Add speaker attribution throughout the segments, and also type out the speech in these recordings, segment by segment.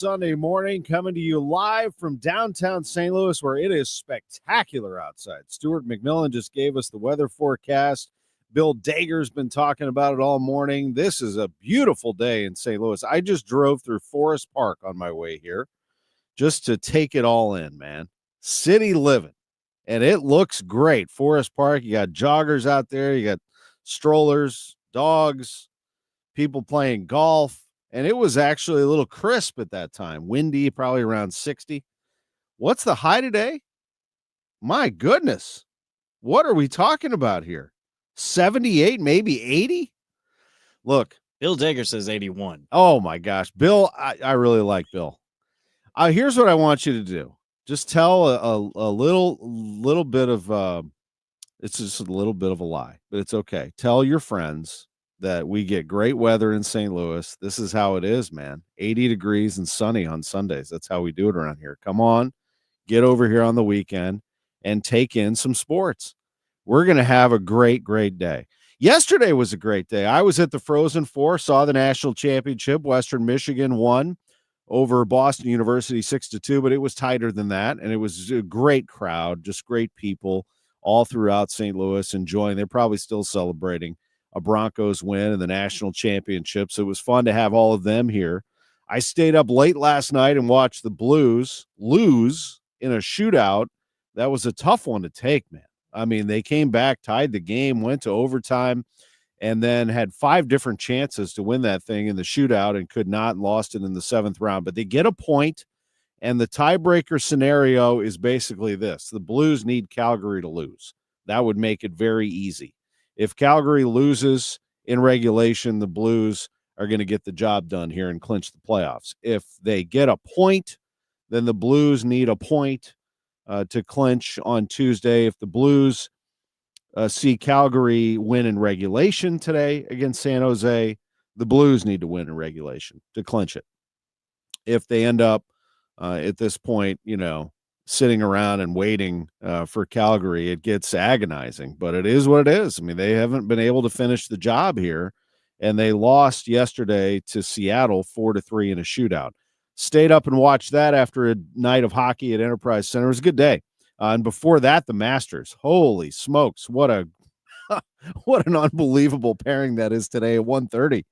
Speaker 1: Sunday morning, coming to you live from downtown St. Louis, where it is spectacular outside. Stuart McMillan just gave us the weather forecast. Bill Dager's been talking about it all morning. This is a beautiful day in St. Louis. I just drove through Forest Park on my way here just to take it all in, man. City living, and it looks great. Forest Park, you got joggers out there, you got strollers, dogs, people playing golf. And it was actually a little crisp at that time. Windy, probably around 60. What's the high today? My goodness. What are we talking about here? 78, maybe 80? Look.
Speaker 2: Bill Dager says 81.
Speaker 1: Oh, my gosh. Bill, I really like Bill. Here's what I want you to do. Just tell a little bit of, it's just a little bit of a lie, but it's okay. Tell your friends that we get great weather in St. Louis. This is how it is, man. 80 degrees and sunny on Sundays. That's how we do it around here. Come on, get over here on the weekend and take in some sports. We're going to have a great, great day. Yesterday was a great day. I was at the FrozenFour, saw the national championship. Western Michigan won over Boston University 6-2, but it was tighter than that, and it was a great crowd, just great people all throughout St. Louis enjoying. They're probably still celebrating a Broncos win in the national championship. So it was fun to have all of them here. I stayed up late last night and watched the Blues lose in a shootout. That was a tough one to take, man. I mean, they came back, tied the game, went to overtime, and then had 5 different chances to win that thing in the shootout and could not, and lost it in the 7th round. But they get a point, and the tiebreaker scenario is basically this. The Blues need Calgary to lose. That would make it very easy. If Calgary loses in regulation, the Blues are going to get the job done here and clinch the playoffs. If they get a point, then the Blues need a point to clinch on Tuesday. If the Blues see Calgary win in regulation today against San Jose, the Blues need to win in regulation to clinch it. If they end up at this point, sitting around and waiting for Calgary, it gets agonizing, but it is what it is. I mean, they haven't been able to finish the job here, and they lost yesterday to Seattle 4-3 in a shootout. Stayed up and watched that after a night of hockey at Enterprise Center. It was a good day. And before that, the Masters. Holy smokes, what an unbelievable pairing that is today at 1:30.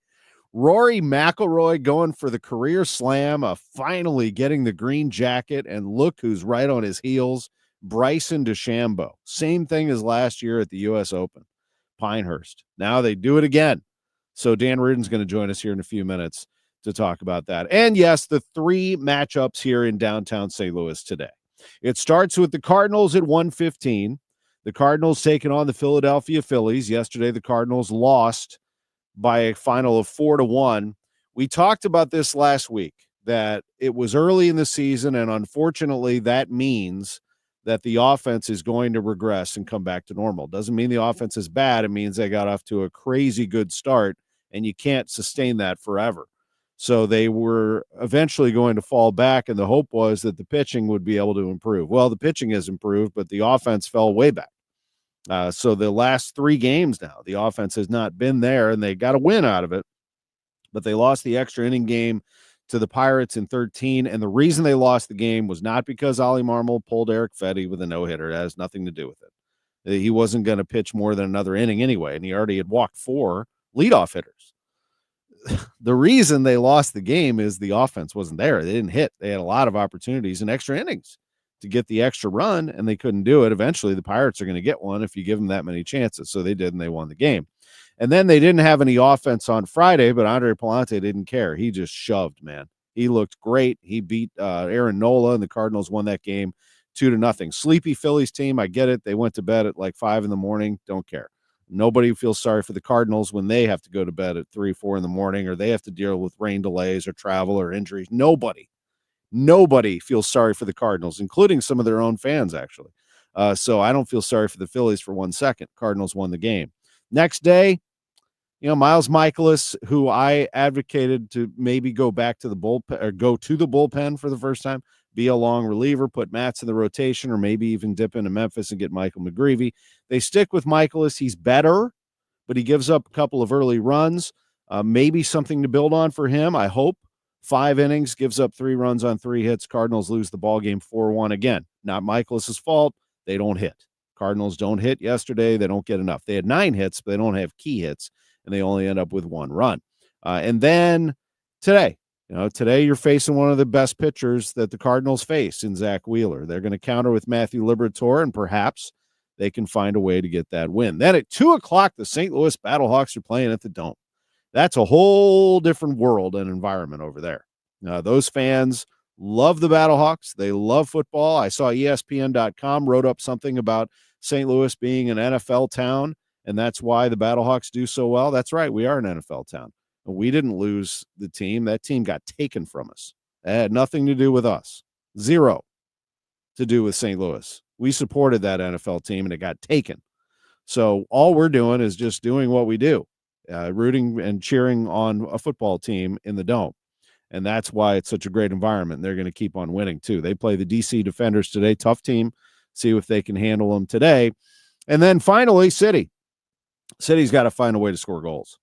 Speaker 1: Rory McIlroy going for the career slam, finally getting the green jacket, and look who's right on his heels, Bryson DeChambeau. Same thing as last year at the U.S. Open, Pinehurst. Now they do it again. So Dan Reardon's going to join us here in a few minutes to talk about that. And yes, the 3 matchups here in downtown St. Louis today. It starts with the Cardinals at 1:15. The Cardinals taking on the Philadelphia Phillies. Yesterday, the Cardinals lost by a final of 4-1. We talked about this last week, that it was early in the season, and unfortunately that means that the offense is going to regress and come back to normal. Doesn't mean the offense is bad. It means they got off to a crazy good start, and you can't sustain that forever. So they were eventually going to fall back, and the hope was that the pitching would be able to improve. Well, the pitching has improved, but the offense fell way back. So the last 3 games now, the offense has not been there, and they got a win out of it. But they lost the extra inning game to the Pirates in 13, and the reason they lost the game was not because Ollie Marmol pulled Eric Fetty with a no-hitter. It has nothing to do with it. He wasn't going to pitch more than another inning anyway, and he already had walked 4 leadoff hitters. The reason they lost the game is the offense wasn't there. They didn't hit. They had a lot of opportunities in extra innings to get the extra run, and they couldn't do it. Eventually, the Pirates are going to get one if you give them that many chances. So they did, and they won the game. And then they didn't have any offense on Friday, but Andre Palante didn't care. He just shoved, man. He looked great. He beat Aaron Nola, and the Cardinals won that game 2-0. Sleepy Phillies team, I get it. They went to bed at like 5 in the morning. Don't care. Nobody feels sorry for the Cardinals when they have to go to bed at 3, 4 in the morning, or they have to deal with rain delays or travel or injuries. Nobody feels sorry for the Cardinals, including some of their own fans, actually. So I don't feel sorry for the Phillies for 1 second. Cardinals won the game. Next day, Miles Michaelis, who I advocated to maybe go back to the bullpen, or go to the bullpen for the first time, be a long reliever, put Matz in the rotation, or maybe even dip into Memphis and get Michael McGreevy. They stick with Michaelis. He's better, but he gives up a couple of early runs. Maybe something to build on for him, I hope. 5 innings, gives up 3 runs on 3 hits. Cardinals lose the ball game 4-1. Again, not Miklasz' fault. They don't hit. Cardinals don't hit yesterday. They don't get enough. They had 9 hits, but they don't have key hits, and they only end up with 1 run. And then today, today you're facing one of the best pitchers that the Cardinals face in Zach Wheeler. They're going to counter with Matthew Liberatore, and perhaps they can find a way to get that win. Then at 2 o'clock, the St. Louis Battlehawks are playing at the Dome. That's a whole different world and environment over there. Those fans love the Battlehawks. They love football. I saw ESPN.com wrote up something about St. Louis being an NFL town, and that's why the Battlehawks do so well. That's right. We are an NFL town. We didn't lose the team. That team got taken from us. It had nothing to do with us. 0 to do with St. Louis. We supported that NFL team, and it got taken. So all we're doing is just doing what we do, rooting and cheering on a football team in the Dome. And that's why it's such a great environment. They're going to keep on winning, too. They play the DC Defenders today. Tough team. See if they can handle them today. And then finally, City. City's got to find a way to score goals.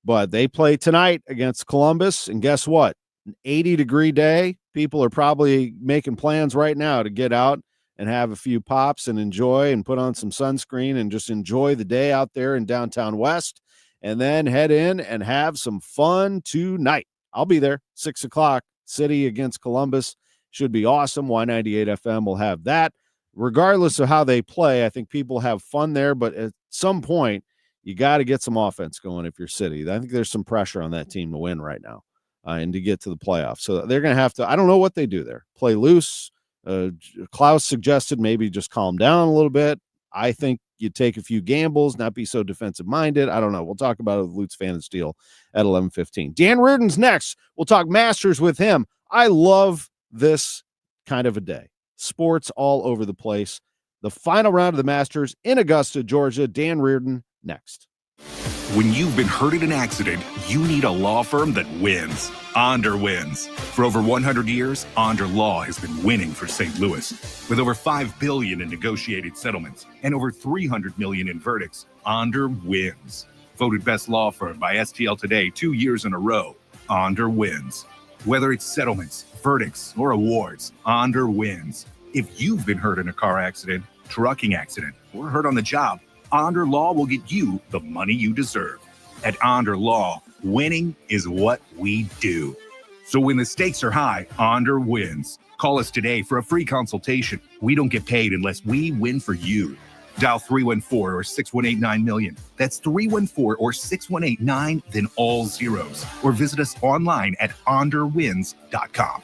Speaker 1: But they play tonight against Columbus, and guess what? An 80-degree day. People are probably making plans right now to get out and have a few pops and enjoy and put on some sunscreen and just enjoy the day out there in downtown West, and then head in and have some fun tonight. I'll be there, 6 o'clock, City against Columbus. Should be awesome. Y98 FM will have that. Regardless of how they play, I think people have fun there, but at some point, you got to get some offense going if you're City. I think there's some pressure on that team to win right now and to get to the playoffs. So they're going to have to – I don't know what they do there. Play loose. Klaus suggested maybe just calm down a little bit. I think you take a few gambles, not be so defensive-minded. I don't know. We'll talk about it with Lutz Pfannenstiel at 11:15. Dan Reardon's next. We'll talk Masters with him. I love this kind of a day. Sports all over the place. The final round of the Masters in Augusta, Georgia. Dan Reardon next.
Speaker 3: When you've been hurt in an accident, you need a law firm that wins. Onder wins. For over 100 years, Onder Law has been winning for St. Louis. With over $5 billion in negotiated settlements and over $300 million in verdicts, Onder wins. Voted best law firm by STL Today 2 years in a row, Onder wins. Whether it's settlements, verdicts, or awards, Onder wins. If you've been hurt in a car accident, trucking accident, or hurt on the job, Onder Law will get you the money you deserve. At Onder Law, winning is what we do. So when the stakes are high, Onder wins. Call us today for a free consultation. We don't get paid unless we win for you. Dial 314 or 6189-million. That's 314 or 6189, then all zeros. Or visit us online at onderwins.com.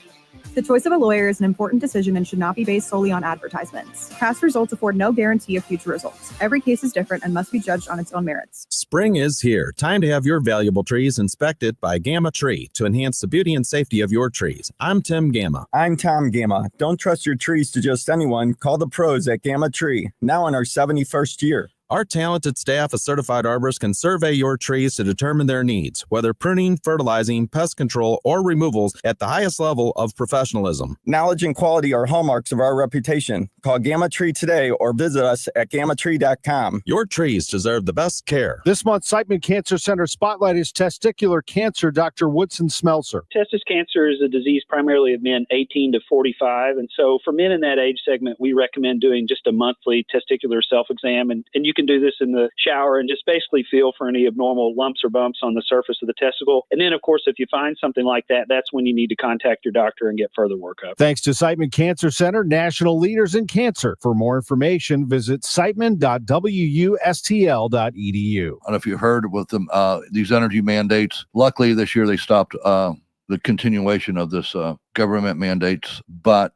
Speaker 4: The choice of a lawyer is an important decision and should not be based solely on advertisements. Past results afford no guarantee of future results. Every case is different and must be judged on its own merits.
Speaker 5: Spring is here. Time to have your valuable trees inspected by Gamma Tree to enhance the beauty and safety of your trees. I'm Tim Gamma.
Speaker 6: I'm Tom Gamma. Don't trust your trees to just anyone. Call the pros at Gamma Tree. Now in our 71st year.
Speaker 5: Our talented staff of certified arborists can survey your trees to determine their needs, whether pruning, fertilizing, pest control, or removals at the highest level of professionalism.
Speaker 6: Knowledge and quality are hallmarks of our reputation. Call Gamma Tree today or visit us at gammatree.com.
Speaker 5: Your trees deserve the best care.
Speaker 1: This month, Siteman Cancer Center spotlight is testicular cancer. Dr. Woodson Smeltzer.
Speaker 7: Testis cancer is a disease primarily of men 18 to 45. And so for men in that age segment, we recommend doing just a monthly testicular self-exam. And you can do this in the shower and just basically feel for any abnormal lumps or bumps on the surface of the testicle. And then, of course, if you find something like that, that's when you need to contact your doctor and get further workup.
Speaker 1: Thanks to Siteman Cancer Center, national leaders in cancer. For more information, visit siteman.wustl.edu. I
Speaker 8: don't know if you heard with them, these energy mandates. Luckily, this year they stopped the continuation of this government mandates, but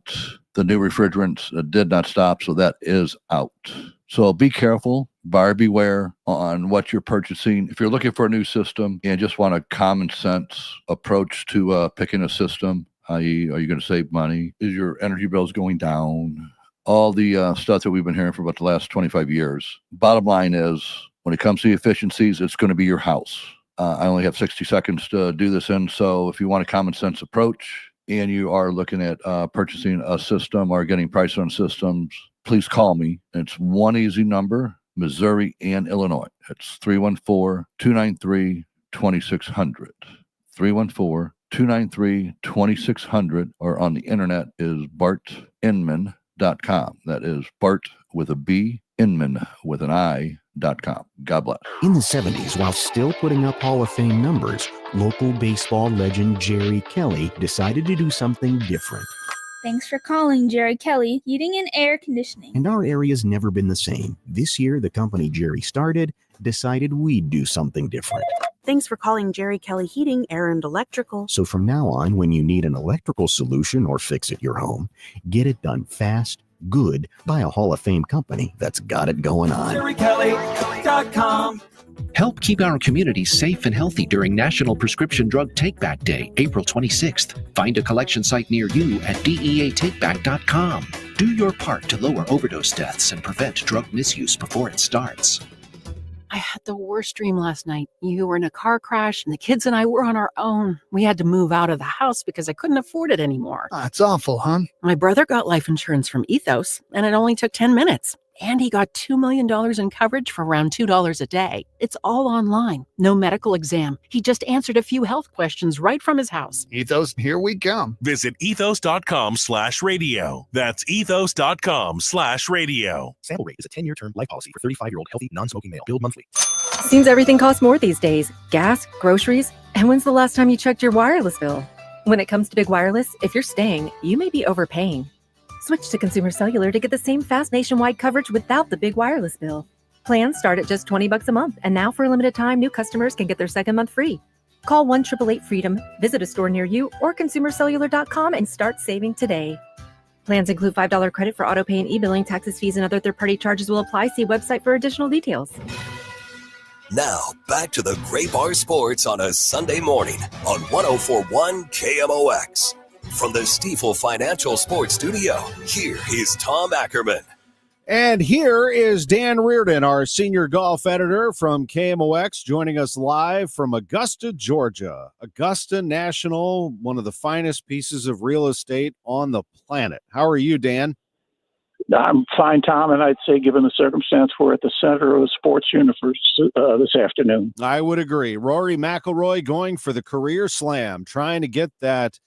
Speaker 8: the new refrigerants did not stop, so that is out. So be careful, buyer beware on what you're purchasing. If you're looking for a new system and just want a common sense approach to picking a system, i.e., are you going to save money? Is your energy bills going down? All the stuff that we've been hearing for about the last 25 years. Bottom line is, when it comes to the efficiencies, it's going to be your house. I only have 60 seconds to do this in, so if you want a common sense approach and you are looking at purchasing a system or getting price on systems, please call me. It's one easy number, Missouri and Illinois. It's 314-293-2600. 293-2600, or on the internet is bartinman.com. That is Bart with a B, Inman with an I.com. God bless.
Speaker 9: In the 70s, while still putting up Hall of Fame numbers, local baseball legend Jerry Kelly decided to do something different.
Speaker 10: Thanks for calling Jerry Kelly Heating and Air Conditioning.
Speaker 9: And our area's never been the same. This year, the company Jerry started decided we'd do something different.
Speaker 11: Thanks for calling Jerry Kelly Heating, Air, and Electrical.
Speaker 9: So from now on, when you need an electrical solution or fix at your home, get it done fast, good, by a Hall of Fame company that's got it going on.
Speaker 12: JerryKelly.com.
Speaker 13: Help keep our community safe and healthy during National Prescription Drug Take-Back Day, April 26th. Find a collection site near you at DEATakeback.com. Do your part to lower overdose deaths and prevent drug misuse before it starts.
Speaker 14: I had the worst dream last night. You were in a car crash and the kids and I were on our own. We had to move out of the house because I couldn't afford it anymore.
Speaker 15: It's awful, hon.
Speaker 14: My brother got life insurance from Ethos and it only took 10 minutes. And he got $2 million in coverage for around $2 a day. It's all online. No medical exam. He just answered a few health questions right from his house.
Speaker 15: Ethos, here we come.
Speaker 16: Visit ethos.com/radio. That's ethos.com/radio.
Speaker 9: Sample rate is a 10-year term life policy for 35-year-old healthy, non-smoking male. Billed monthly.
Speaker 17: Seems everything costs more these days. Gas, groceries, and when's the last time you checked your wireless bill? When it comes to big wireless, if you're staying, you may be overpaying. Switch to Consumer Cellular to get the same fast nationwide coverage without the big wireless bill. Plans start at just $20 a month, and now for a limited time, new customers can get their second month free. Call 1-888-FREEDOM, visit a store near you, or consumercellular.com and start saving today. Plans include $5 credit for auto pay and e-billing. Taxes, fees, and other third-party charges will apply. See website for additional details.
Speaker 18: Now, back to the Gray Bar Sports on a Sunday morning on 104.1 KMOX. From the Stifel Financial Sports Studio, here is Tom Ackerman.
Speaker 1: And here is Dan Reardon, our senior golf editor from KMOX, joining us live from Augusta, Georgia. Augusta National, one of the finest pieces of real estate on the planet. How are you, Dan?
Speaker 19: I'm fine, Tom, and I'd say, given the circumstance, we're at the center of the sports universe this afternoon.
Speaker 1: I would agree. Rory McIlroy going for the career slam, trying to get that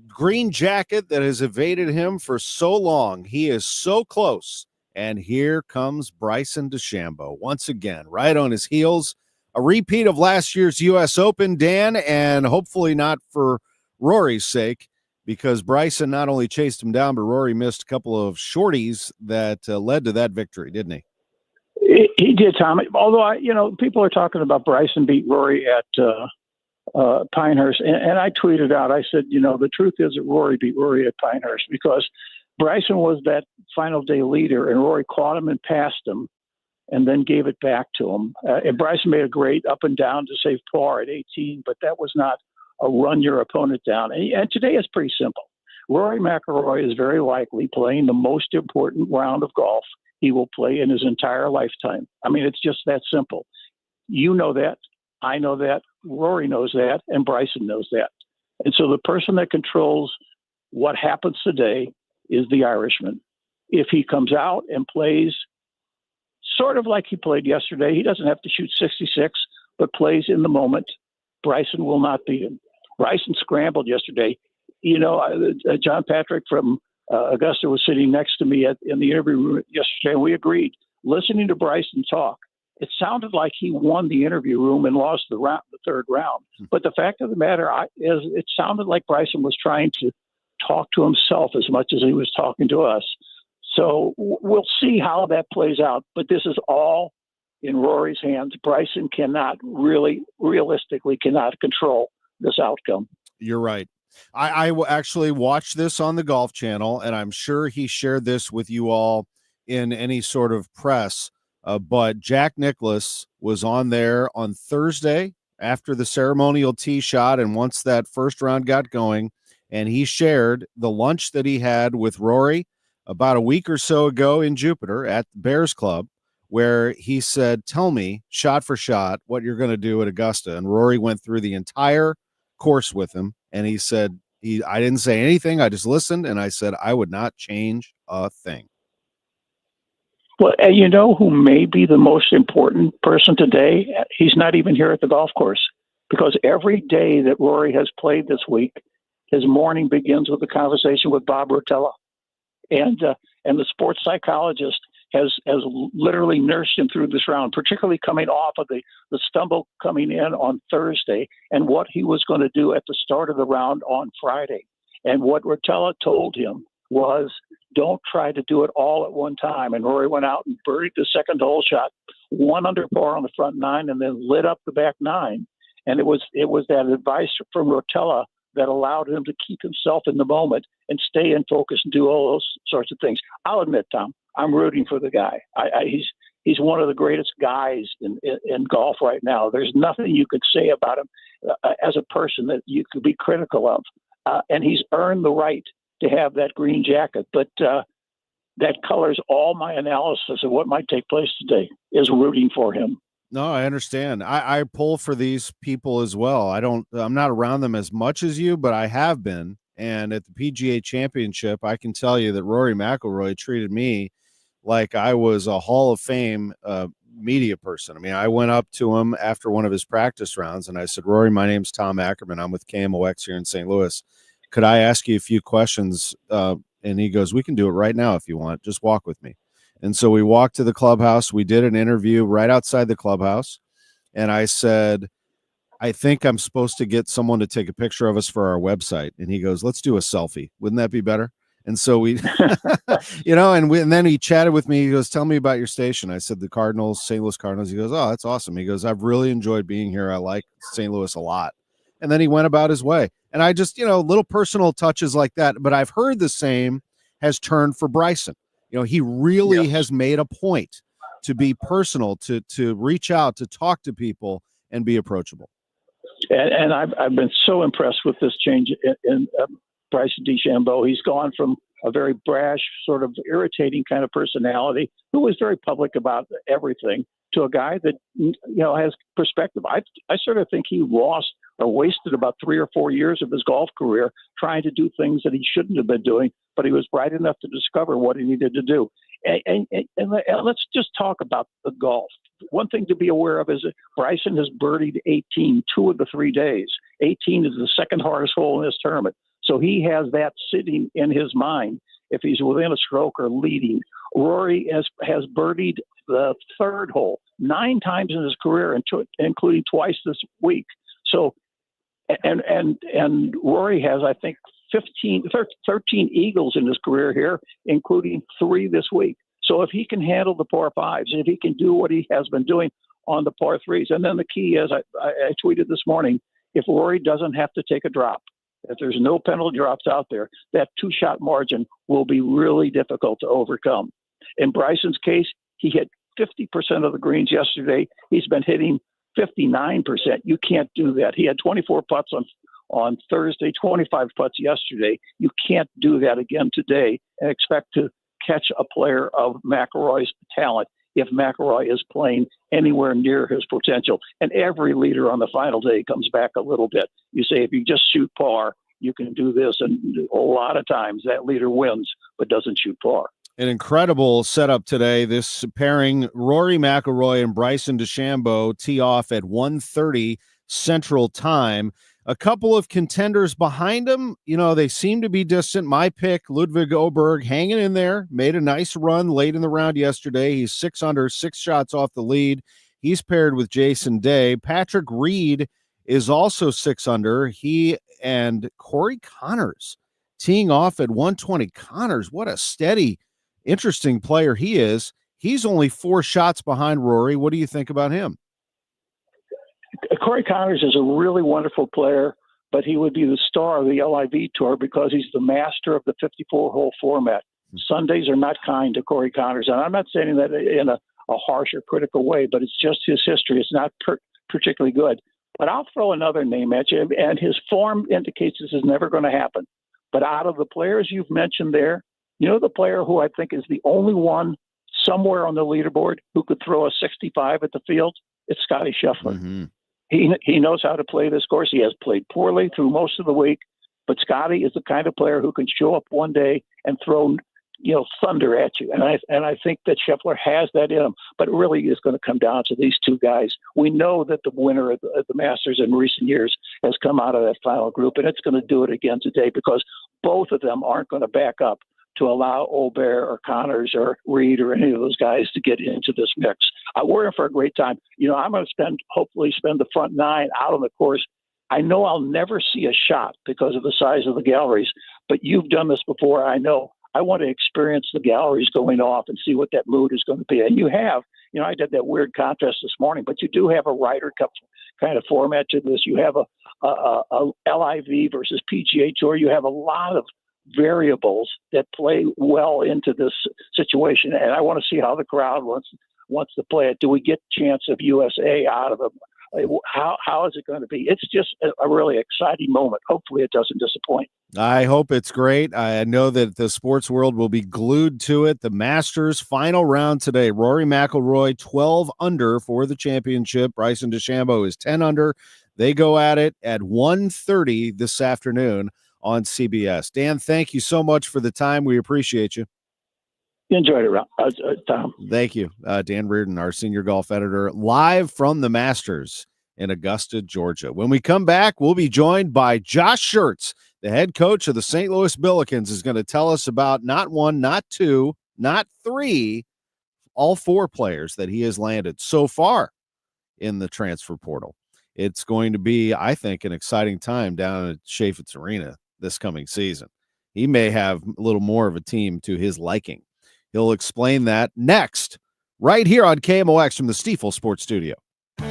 Speaker 1: green jacket that has evaded him for so long. He is so close. And here comes Bryson DeChambeau once again, right on his heels. A repeat of last year's U.S. Open, Dan, and hopefully not for Rory's sake, because Bryson not only chased him down, but Rory missed a couple of shorties that led to that victory, didn't he?
Speaker 19: He did, Tom. Although, people are talking about Bryson beat Rory at Pinehurst, and I tweeted out, I said, the truth is that Rory beat Rory at Pinehurst because Bryson was that final day leader, and Rory caught him and passed him and then gave it back to him. And Bryson made a great up and down to save par at 18, but that was not a run your opponent down. And today is pretty simple. Rory McIlroy is very likely playing the most important round of golf he will play in his entire lifetime. I mean, it's just that simple. You know that. I know that. Rory knows that. And Bryson knows that. And so the person that controls what happens today is the Irishman. If he comes out and plays sort of like he played yesterday, he doesn't have to shoot 66, but plays in the moment, Bryson will not beat him. Bryson scrambled yesterday. John Patrick from Augusta was sitting next to me in the interview room yesterday, and we agreed. Listening to Bryson talk, it sounded like he won the interview room and lost the third round. But the fact of the matter is, it sounded like Bryson was trying to talk to himself as much as he was talking to us. So we'll see how that plays out. But this is all in Rory's hands. Bryson realistically cannot control this outcome.
Speaker 1: You're right. I actually watched this on the Golf Channel, and I'm sure he shared this with you all in any sort of press. But Jack Nicklaus was on there on Thursday after the ceremonial tee shot, and once that first round got going, and he shared the lunch that he had with Rory about a week or so ago in Jupiter at the Bears Club, where he said, tell me, shot for shot, what you're going to do at Augusta. And Rory went through the entire course with him, and he said, I didn't say anything, I just listened, and I said I would not change a thing.
Speaker 19: Well, you know who may be the most important person today? He's not even here at the golf course. because every day that Rory has played this week, his morning begins with a conversation with Bob Rotella, and the sports psychologist has literally nursed him through this round, particularly coming off of the stumble coming in on Thursday, and what he was going to do at the start of the round on Friday. And what Rotella told him was, don't try to do it all at one time. And Rory went out and birdied the second hole shot, 1 under par on the front 9, and then lit up the back 9. And it was that advice from Rotella that allowed him to keep himself in the moment and stay in focus and do all those sorts of things. I'll admit, Tom, I'm rooting for the guy. He's one of the greatest guys in golf right now. There's nothing you could say about him as a person that you could be critical of. And he's earned the right to have that green jacket. But that colors all my analysis of what might take place today, is rooting for him.
Speaker 1: No, I understand. I pull for these people as well. I'm not around them as much as you, but I have been. And at the PGA Championship, I can tell you that Rory McIlroy treated me like I was a Hall of Fame media person. I mean, I went up to him after one of his practice rounds and I said, Rory, my name's Tom Ackerman. I'm with KMOX here in St. Louis. Could I ask you a few questions? And he goes, we can do it right now if you want. Just walk with me. And so we walked to the clubhouse. We did an interview right outside the clubhouse. And I said, I think I'm supposed to get someone to take a picture of us for our website. And he goes, let's do a selfie. Wouldn't that be better? And so we, and then he chatted with me. He goes, tell me about your station. I said, the Cardinals, St. Louis Cardinals. He goes, oh, that's awesome. He goes, I've really enjoyed being here. I like St. Louis a lot. And then he went about his way. And I just, little personal touches like that. But I've heard the same has turned for Bryson. He really has made a point to be personal, to reach out, to talk to people and be approachable.
Speaker 19: And I've been so impressed with this change in Bryson DeChambeau. He's gone from a very brash, sort of irritating kind of personality who was very public about everything to a guy that, has perspective. I sort of think he lost or wasted about 3 or 4 years of his golf career trying to do things that he shouldn't have been doing, but he was bright enough to discover what he needed to do. And let's just talk about the golf. One thing to be aware of is that Bryson has birdied 18, 2 of the 3 days. 18 is the second hardest hole in this tournament. So he has that sitting in his mind if he's within a stroke or leading. Rory has birdied the third hole 9 times in his career, including twice this week. So, and Rory has, I think, 13 eagles in his career here, including 3 this week. So if he can handle the par 5s, if he can do what he has been doing on the par 3s, and then the key is, I tweeted this morning, if Rory doesn't have to take a drop, if there's no penalty drops out there, that 2-shot margin will be really difficult to overcome. In Bryson's case, he hit 50% of the greens yesterday. He's been hitting 59%. You can't do that. He had 24 putts on Thursday, 25 putts yesterday. You can't do that again today and expect to catch a player of McIlroy's talent if McIlroy is playing anywhere near his potential. And every leader on the final day comes back a little bit. You say, if you just shoot par, you can do this. And a lot of times that leader wins, but doesn't shoot par.
Speaker 1: An incredible setup today. This pairing, Rory McIlroy and Bryson DeChambeau, tee off at 1:30 Central Time. A couple of contenders behind them, they seem to be distant. My pick, Ludwig Oberg, hanging in there, made a nice run late in the round yesterday. He's 6 under, 6 shots off the lead. He's paired with Jason Day. Patrick Reed is also 6 under. He and Corey Connors teeing off at 120. Connors, what a steady, interesting player he is. He's only 4 shots behind Rory. What do you think about him?
Speaker 19: Corey Connors is a really wonderful player, but he would be the star of the LIV Tour because he's the master of the 54-hole format. Sundays are not kind to Corey Connors, and I'm not saying that in a harsh or critical way, but it's just his history. It's not particularly good. But I'll throw another name at you, and his form indicates this is never going to happen. But out of the players you've mentioned there, the player who I think is the only one somewhere on the leaderboard who could throw a 65 at the field, it's Scotty Scheffler.
Speaker 1: Mm-hmm.
Speaker 19: He knows how to play this course. He has played poorly through most of the week, but Scotty is the kind of player who can show up one day and throw thunder at you. And I think that Scheffler has that in him, but it really is going to come down to these two guys. We know that the winner of the Masters in recent years has come out of that final group, and it's going to do it again today because both of them aren't going to back up to allow Obear or Connors or Reed or any of those guys to get into this mix. We're in for a great time. I'm going to hopefully spend the front nine out on the course. I know I'll never see a shot because of the size of the galleries, but you've done this before. I know. I want to experience the galleries going off and see what that mood is going to be. And you have, I did that weird contest this morning, but you do have a Ryder Cup kind of format to this. You have a LIV versus PGA Tour. You have a lot of variables that play well into this situation, and I want to see how the crowd wants to play it. Do we get a chance of USA out of them? How is it going to be? It's just a really exciting moment. Hopefully it doesn't disappoint.
Speaker 1: I hope it's great. I know that the sports world will be glued to it. The Masters final round today. Rory McIlroy 12 under for the championship. Bryson DeChambeau is 10 under. They go at it at 1:30 this afternoon on CBS. Dan, thank you so much for the time. We appreciate you.
Speaker 19: Enjoyed it, Tom.
Speaker 1: Thank you. Dan Reardon, our senior golf editor, live from the Masters in Augusta, Georgia. When we come back, we'll be joined by Josh Schert, the head coach of the St. Louis Billikens, is going to tell us about not one, not two, not three, all four players that he has landed so far in the transfer portal. It's going to be, I think, an exciting time down at Chaffetz Arena this coming season. He may have a little more of a team to his liking. He'll explain that next, right here on KMOX from the Stiefel Sports Studio.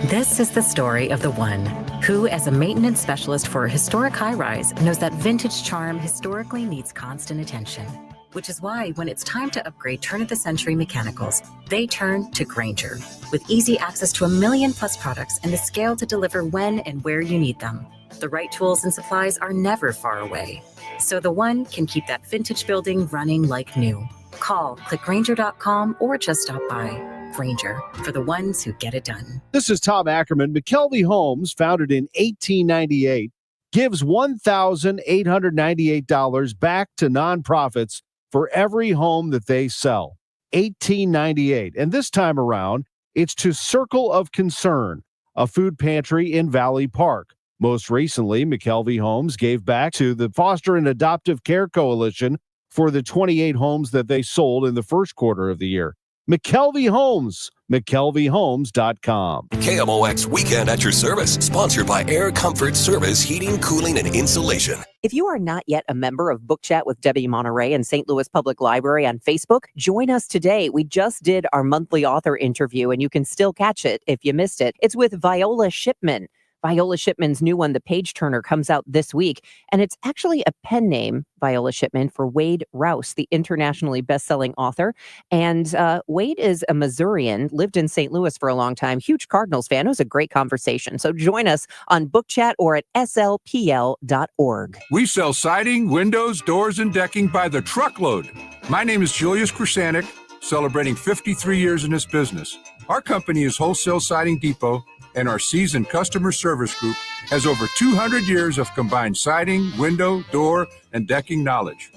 Speaker 17: This is the story of the one who, as a maintenance specialist for a historic high-rise, knows that vintage charm historically needs constant attention. Which is why when it's time to upgrade turn-of-the-century mechanicals, they turn to Grainger. With easy access to 1 million+ products and the scale to deliver when and where you need them. The right tools and supplies are never far away. So the one can keep that vintage building running like new. Call, click Grainger.com, or just stop by. Grainger, for the ones who get it done.
Speaker 1: This is Tom Ackerman. McKelvey Homes, founded in 1898, gives $1,898 back to nonprofits for every home that they sell. 1898. And this time around, it's to Circle of Concern, a food pantry in Valley Park. Most recently, McKelvey Homes gave back to the Foster and Adoptive Care Coalition for the 28 homes that they sold in the first quarter of the year. McKelvey Homes, McKelveyHomes.com.
Speaker 18: KMOX Weekend at your service, sponsored by Air Comfort Service Heating, Cooling, and Insulation.
Speaker 16: If you are not yet a member of Book Chat with Debbie Monterey and St. Louis Public Library on Facebook, join us today. We just did our monthly author interview, and you can still catch it if you missed it. It's with Viola Shipman. Viola Shipman's new one, The Page Turner, comes out this week, and it's actually a pen name, Viola Shipman, for Wade Rouse, the internationally best-selling author. And Wade is a Missourian, lived in St. Louis for a long time, huge Cardinals fan. It was a great conversation. So join us on Book Chat or at slpl.org.
Speaker 20: We sell siding, windows, doors, and decking by the truckload. My name is Julius Krasanik, celebrating 53 years in this business. Our company is Wholesale Siding Depot, and our seasoned customer service group has over 200 years of combined siding, window, door, and decking knowledge.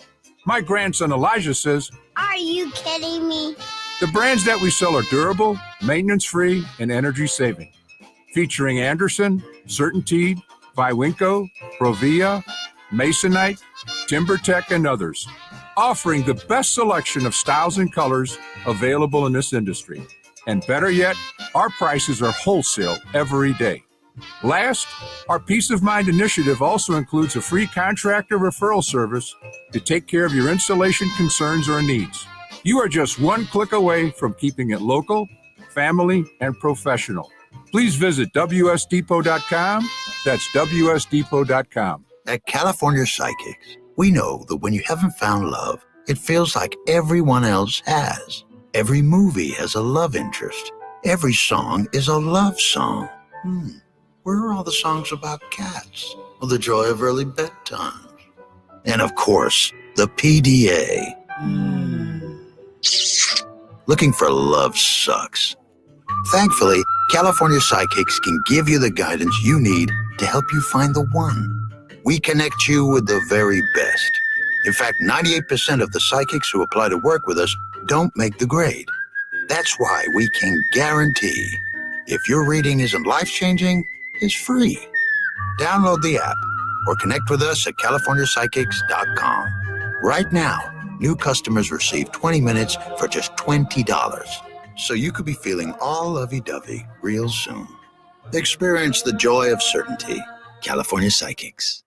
Speaker 20: My grandson Elijah says,
Speaker 21: "Are you kidding me?"
Speaker 20: The brands that we sell are durable, maintenance-free, and energy-saving. Featuring Anderson, CertainTeed, Viwinco, Provia, Masonite, TimberTech, and others, offering the best selection of styles and colors available in this industry. And better yet, our prices are wholesale every day. Last, our Peace of Mind initiative also includes a free contractor referral service to take care of your installation concerns or needs. You are just one click away from keeping it local, family, and professional. Please visit WSDepot.com. That's WSDepot.com.
Speaker 22: At California Psychics, we know that when you haven't found love, it feels like everyone else has. Every movie has a love interest. Every song is a love song. Where are all the songs about cats? Or the joy of early bedtime? And of course, the PDA. Looking for love sucks. Thankfully, California Psychics can give you the guidance you need to help you find the one. We connect you with the very best. In fact, 98% of the psychics who apply to work with us don't make the grade. That's why we can guarantee if your reading isn't life-changing, it's free. Download the app or connect with us at CaliforniaPsychics.com. Right now, new customers receive 20 minutes for just $20. So you could be feeling all lovey-dovey real soon. Experience the joy of certainty. California Psychics.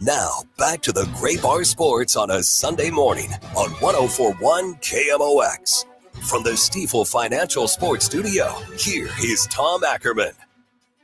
Speaker 18: Now, back to the Gray Bar Sports on a Sunday morning on 104.1 KMOX. From the Stifel Financial Sports Studio, here is Tom Ackerman.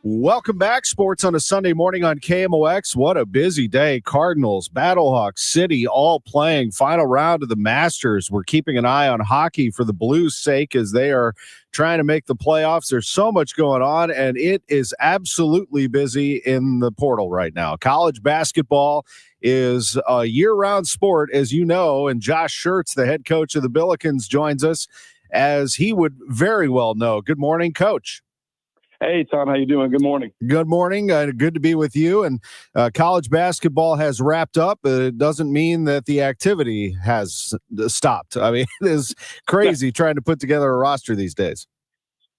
Speaker 1: Welcome back, Sports on a Sunday morning on KMOX. What a busy day. Cardinals, Battlehawks, City all playing. Final round of the Masters. We're keeping an eye on hockey for the Blues' sake as they are trying to make the playoffs. There's so much going on, and it is absolutely busy in the portal right now. College basketball is a year-round sport, as you know, and Josh Schert, the head coach of the Billikens, joins us, as he would very well know. Good morning, Coach.
Speaker 2: Hey, Tom, how you doing? Good morning.
Speaker 1: Good morning. Good to be with you. And college basketball has wrapped up. It doesn't mean that the activity has stopped. I mean, it is crazy trying to put together a roster these days.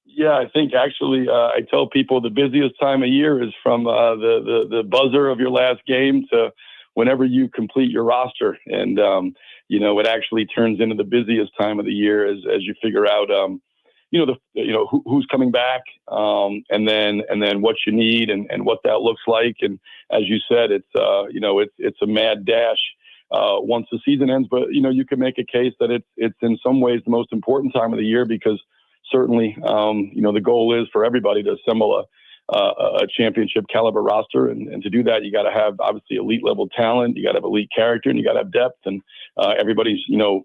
Speaker 2: Yeah, I think actually I tell people the busiest time of year is from the buzzer of your last game to whenever you complete your roster. And, it actually turns into the busiest time of the year as you figure out who's coming back, and then what you need and what that looks like. And as you said, it's a mad dash once the season ends. But you can make a case that it's in some ways the most important time of the year because certainly the goal is for everybody to assemble a championship caliber roster, and to do that you got to have obviously elite level talent, you got to have elite character, and you got to have depth. And everybody's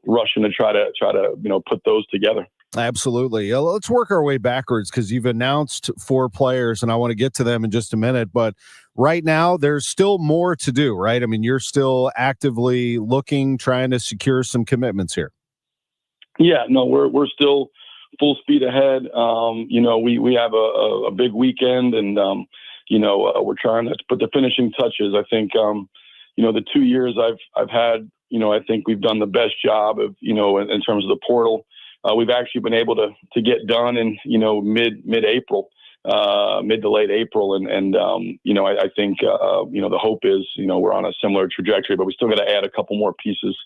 Speaker 2: rushing to try to put those together.
Speaker 1: Absolutely. Let's work our way backwards because you've announced 4 players, and I want to get to them in just a minute. But right now, there's still more to do, right? I mean, you're still actively looking, trying to secure some commitments here.
Speaker 2: Yeah, no, we're still full speed ahead. We have a big weekend, and we're trying to put the finishing touches. I think the 2 years I've had, I think we've done the best job of in terms of the portal. We've actually been able to get done in mid-April, mid to late April, and I think the hope is we're on a similar trajectory, but we still got to add a couple more pieces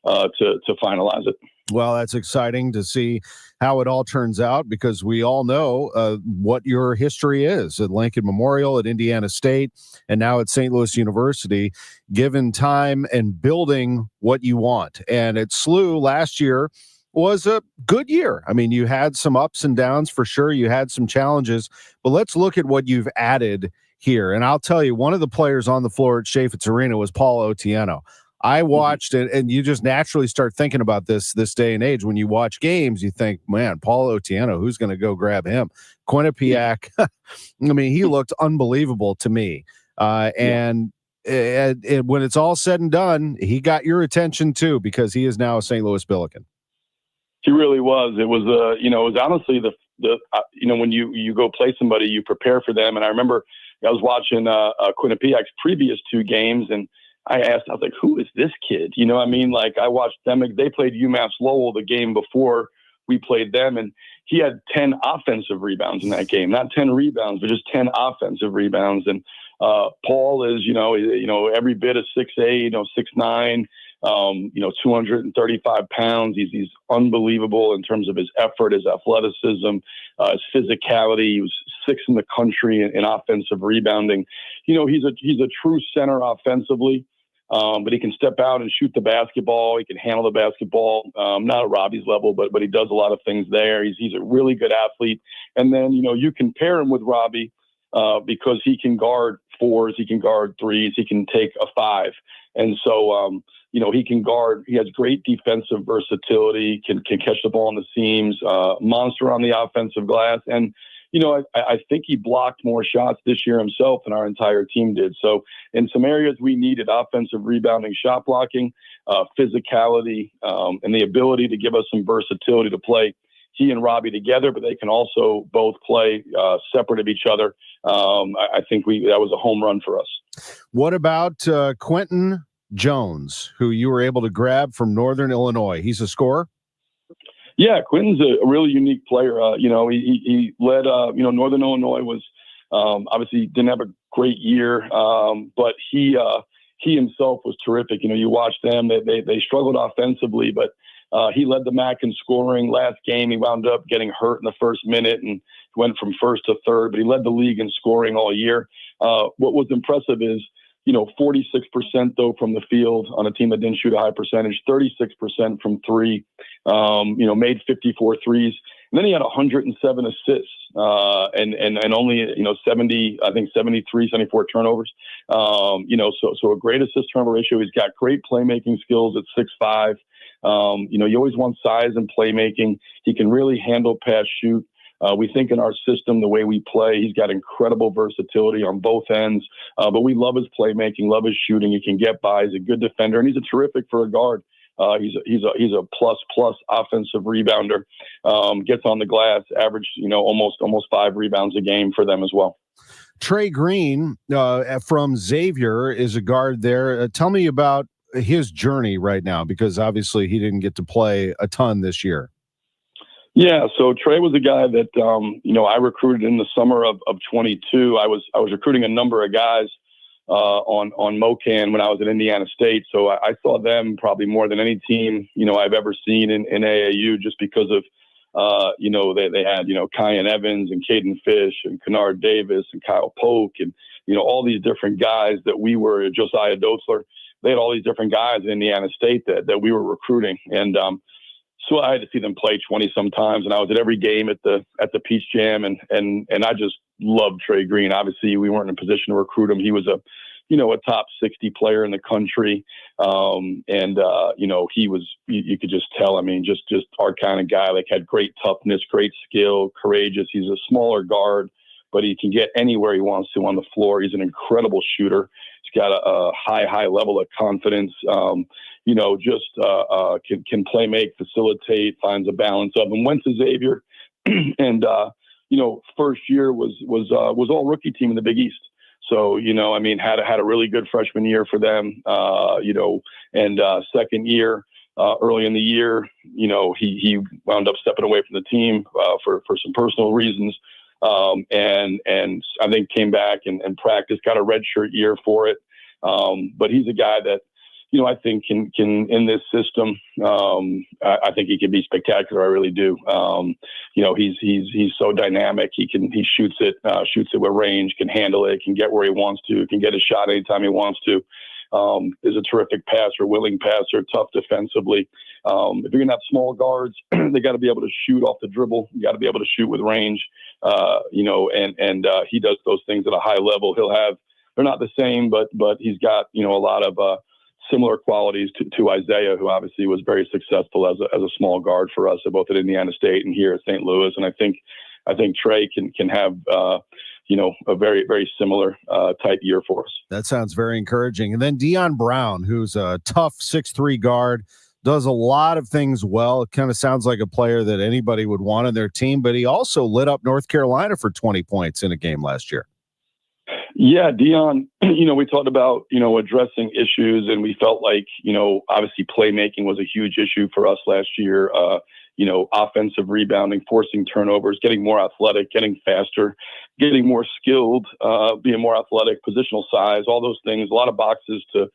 Speaker 2: to finalize it.
Speaker 1: Well, that's exciting to see how it all turns out because we all know what your history is at Lincoln Memorial, at Indiana State, and now at St. Louis University, given time and building what you want. And at SLU last year was a good year. I mean, you had some ups and downs for sure. You had some challenges, but let's look at what you've added here. And I'll tell you, one of the players on the floor at Chaffetz Arena was Paul Otieno. I watched it, and you just naturally start thinking about this day and age. When you watch games, you think, man, Paul Otieno, who's going to go grab him? Quinnipiac, I mean, he looked unbelievable to me. And when it's all said and done, he got your attention too because he is now a St. Louis Billiken.
Speaker 2: He really was. It was, it was honestly when you go play somebody, you prepare for them. And I remember I was watching Quinnipiac's previous 2 games, and I was like, who is this kid? I watched them. They played UMass Lowell the game before we played them, and he had 10 offensive rebounds in that game. Not 10 rebounds, but just 10 offensive rebounds. And Paul is, every bit of 6'8", 6'9", 235 pounds. He's unbelievable in terms of his effort, his athleticism, his physicality. He was 6th in the country in offensive rebounding. He's a true center offensively, but he can step out and shoot the basketball. He can handle the basketball. Not at Robbie's level, but he does a lot of things there. He's a really good athlete. And then, you can pair him with Robbie because he can guard 4s, he can guard 3s, he can take a 5. And so, he can guard. He has great defensive versatility, can catch the ball on the seams, monster on the offensive glass. And, I think he blocked more shots this year himself than our entire team did. So in some areas we needed offensive rebounding, shot blocking, physicality, and the ability to give us some versatility to play he and Robbie together, but they can also both play separate of each other. I think that was a home run for us.
Speaker 1: What about Quentin Jones, who you were able to grab from Northern Illinois. He's a scorer?
Speaker 2: Yeah, Quinton's a really unique player. He led, Northern Illinois was obviously didn't have a great year, but he himself was terrific. You watch them, they struggled offensively, but he led the MAC in scoring. Last game, he wound up getting hurt in the first minute and went from first to third, but he led the league in scoring all year. What was impressive is, 46% though from the field on a team that didn't shoot a high percentage, 36% from three, made 54 threes. And then he had 107 assists, and only, 74 turnovers. So a great assist turnover ratio. He's got great playmaking skills at 6'5". You always want size and playmaking. He can really handle pass shoot. We think in our system, the way we play, he's got incredible versatility on both ends. But we love his playmaking, love his shooting. He can get by. He's a good defender, and he's a terrific for a guard. He's a plus offensive rebounder. Gets on the glass, averaged almost 5 rebounds a game for them as well.
Speaker 1: Trey Green from Xavier is a guard there. Tell me about his journey right now, because obviously he didn't get to play a ton this year.
Speaker 2: Yeah, so Trey was a guy that I recruited in the summer of 22. I was recruiting a number of guys on MoCan when I was at Indiana State. So I saw them probably more than any team I've ever seen in AAU, just because of they had Kyan Evans and Caden Fish and Kennard Davis and Kyle Polk and all these different guys that we were, Josiah Dotzler. They had all these different guys in Indiana State that we were recruiting, and so I had to see them play 20 sometimes, and I was at every game at the Peach Jam, and I just loved Trey Green. Obviously, we weren't in a position to recruit him. He was a top 60 player in the country, he was. You could just tell. I mean, just our kind of guy. Like, had great toughness, great skill, courageous. He's a smaller guard, but he can get anywhere he wants to on the floor. He's an incredible shooter. He's got a high level of confidence. Can play make, facilitate, finds a balance of them. Went to Xavier, and first year was all rookie team in the Big East. So had a really good freshman year for them. Second year, early in the year, he wound up stepping away from the team for some personal reasons. And I think came back and practiced, got a redshirt year for it. But he's a guy that, I think can in this system, I think he can be spectacular. I really do. He's so dynamic. He shoots it with range, can handle it, can get where he wants to, can get a shot anytime he wants to. Is a terrific passer, willing passer, tough defensively. If you're going to have small guards, they got to be able to shoot off the dribble. You got to be able to shoot with range, and he does those things at a high level. They're not the same, but he's got, a lot of similar qualities to Isaiah, who obviously was very successful as a small guard for us, both at Indiana State and here at St. Louis. And I think Trey can have, a very, very similar type year for us.
Speaker 1: That sounds very encouraging. And then Deion Brown, who's a tough 6'3" guard, does a lot of things well. It kind of sounds like a player that anybody would want on their team, but he also lit up North Carolina for 20 points in a game last year.
Speaker 2: Yeah, Deion, we talked about, addressing issues, and we felt like, obviously playmaking was a huge issue for us last year. Offensive rebounding, forcing turnovers, getting more athletic, getting faster, getting more skilled, being more athletic, positional size, all those things, a lot of boxes to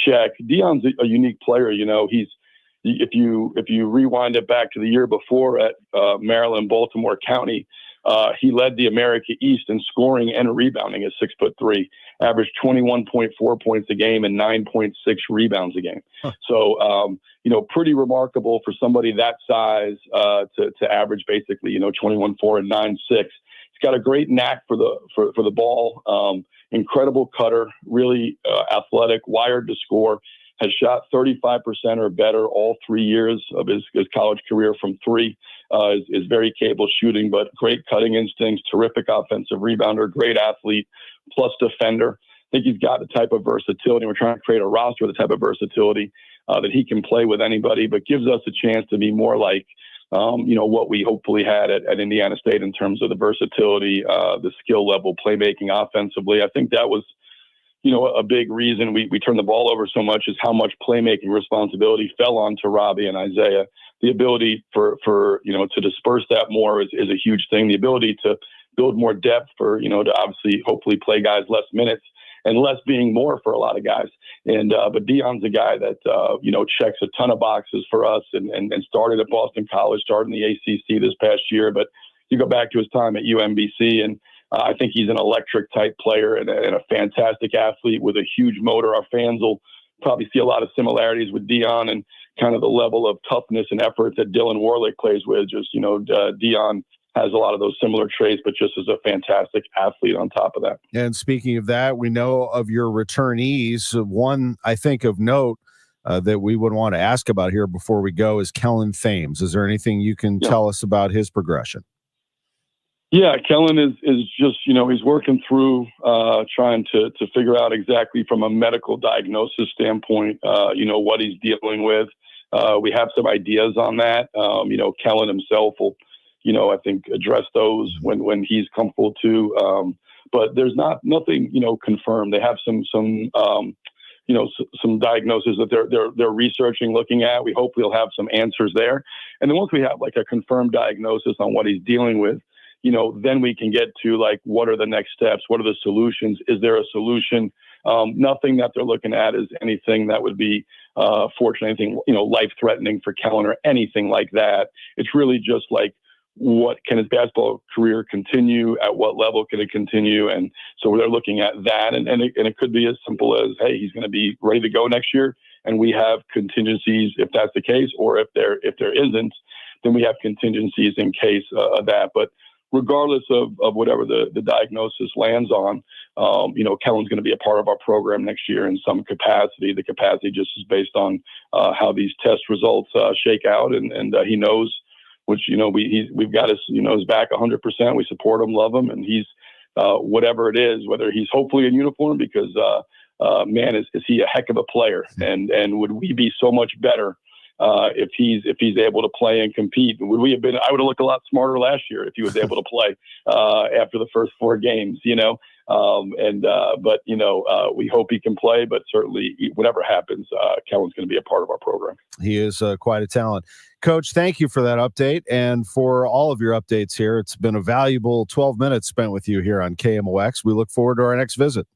Speaker 2: check. Deion's a unique player. If you rewind it back to the year before at Maryland, Baltimore County, he led the America East in scoring and rebounding at 6'3", averaged 21.4 points a game and 9.6 rebounds a game. Huh. So, pretty remarkable for somebody that size to average basically, 21.4 and 9.6. He's got a great knack for the ball, incredible cutter, really athletic, wired to score. Has shot 35% or better all 3 years of his college career from three. Is very capable shooting, but great cutting instincts, terrific offensive rebounder, great athlete, plus defender. I think he's got the type of versatility. We're trying to create a roster with the type of versatility that he can play with anybody, but gives us a chance to be more like, what we hopefully had at Indiana State in terms of the versatility, the skill level, playmaking offensively. I think that was, a big reason we turned the ball over so much is how much playmaking responsibility fell onto Robbie and Isaiah. The ability for to disperse that more is a huge thing. The ability to build more depth to obviously hopefully play guys less minutes and less being more for a lot of guys. And but Deion's a guy that checks a ton of boxes for us and started at Boston College, started in the ACC this past year. But you go back to his time at UMBC, and I think he's an electric type player and a fantastic athlete with a huge motor. Our fans will probably see a lot of similarities with Deion and kind of the level of toughness and effort that Dylan Warlick plays with. Just, Deion has a lot of those similar traits, but just as a fantastic athlete on top of that.
Speaker 1: And speaking of that, we know of your returnees. One, I think, of note that we would want to ask about here before we go is Kellen Thames. Is there anything you can tell us about his progression?
Speaker 2: Yeah, Kellen is just, he's working through trying to figure out exactly from a medical diagnosis standpoint, what he's dealing with. We have some ideas on that. Kellen himself will, I think address those when he's comfortable too. But there's nothing, confirmed. They have some diagnoses that they're researching, looking at. We hope we'll have some answers there. And then once we have like a confirmed diagnosis on what he's dealing with, then we can get to like, what are the next steps? What are the solutions? Is there a solution? Nothing that they're looking at is anything that would be, fortunately, anything, life-threatening for Kellen or anything like that. It's really just like, what can his basketball career continue? At what level can it continue? And so they're looking at that. And it could be as simple as, hey, he's going to be ready to go next year. And we have contingencies if that's the case, or if there isn't, then we have contingencies in case of that. But regardless of whatever the diagnosis lands on, Kellen's going to be a part of our program next year in some capacity. The capacity just is based on how these test results shake out, and he knows, which we've got his back 100%. We support him, love him, and he's whatever it is, whether he's hopefully in uniform, because man, is he a heck of a player, and would we be so much better if he's able to play and compete? Would we have been? I would have looked a lot smarter last year if he was able to play after the first 4 games, But we hope he can play. But certainly, whatever happens, Kellen's going to be a part of our program.
Speaker 1: He is quite a talent. Coach, thank you for that update and for all of your updates here. It's been a valuable 12 minutes spent with you here on KMOX. We look forward to our next visit.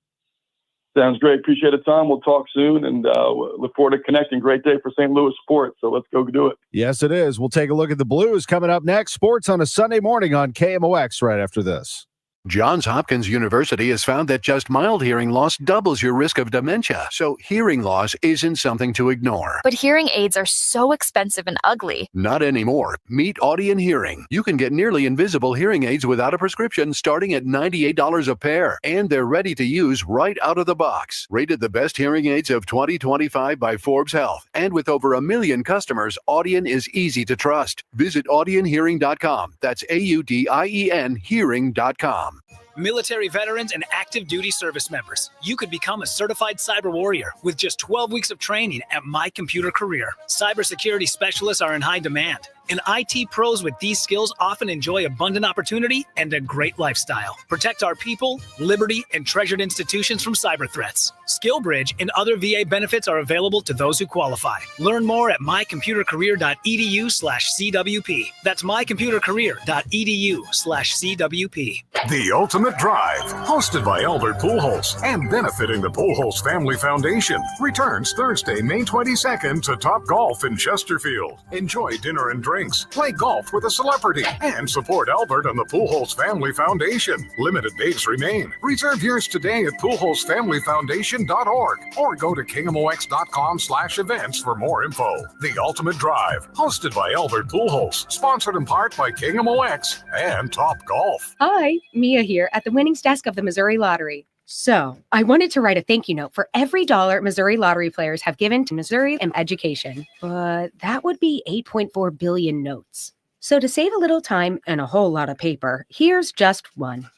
Speaker 2: Sounds great. Appreciate it, Tom. We'll talk soon, and look forward to connecting. Great day for St. Louis sports, so let's go do it.
Speaker 1: Yes, it is. We'll take a look at the Blues coming up next. Sports on a Sunday morning on KMOX right after this.
Speaker 3: Johns Hopkins University has found that just mild hearing loss doubles your risk of dementia, so hearing loss isn't something to ignore.
Speaker 4: But hearing aids are so expensive and ugly.
Speaker 3: Not anymore. Meet Audien Hearing. You can get nearly invisible hearing aids without a prescription starting at $98 a pair, and they're ready to use right out of the box. Rated the best hearing aids of 2025 by Forbes Health, and with over 1 million customers, Audien is easy to trust. Visit audienhearing.com. That's AUDIEN hearing.com.
Speaker 23: Military veterans and active duty service members, you could become a certified cyber warrior with just 12 weeks of training at My Computer Career. Cybersecurity specialists are in high demand, and IT pros with these skills often enjoy abundant opportunity and a great lifestyle. Protect our people, liberty, and treasured institutions from cyber threats. SkillBridge and other VA benefits are available to those who qualify. Learn more at mycomputercareer.edu/CWP. That's mycomputercareer.edu/CWP.
Speaker 24: The Ultimate Drive, hosted by Albert Pujols and benefiting the Pujols Family Foundation, returns Thursday, May 22nd to Top Golf in Chesterfield. Enjoy dinner and drinks, play golf with a celebrity, and support Albert and the Pujols Family Foundation. Limited dates remain. Reserve yours today at PujolsFamilyFoundation.org or go to KMOX.com/events for more info. The Ultimate Drive, hosted by Albert Pujols, sponsored in part by KMOX and Top Golf.
Speaker 25: Hi, Mia here at the winnings desk of the Missouri Lottery. So, I wanted to write a thank you note for every dollar Missouri Lottery players have given to Missouri and education, but that would be 8.4 billion notes. So to save a little time and a whole lot of paper, here's just one.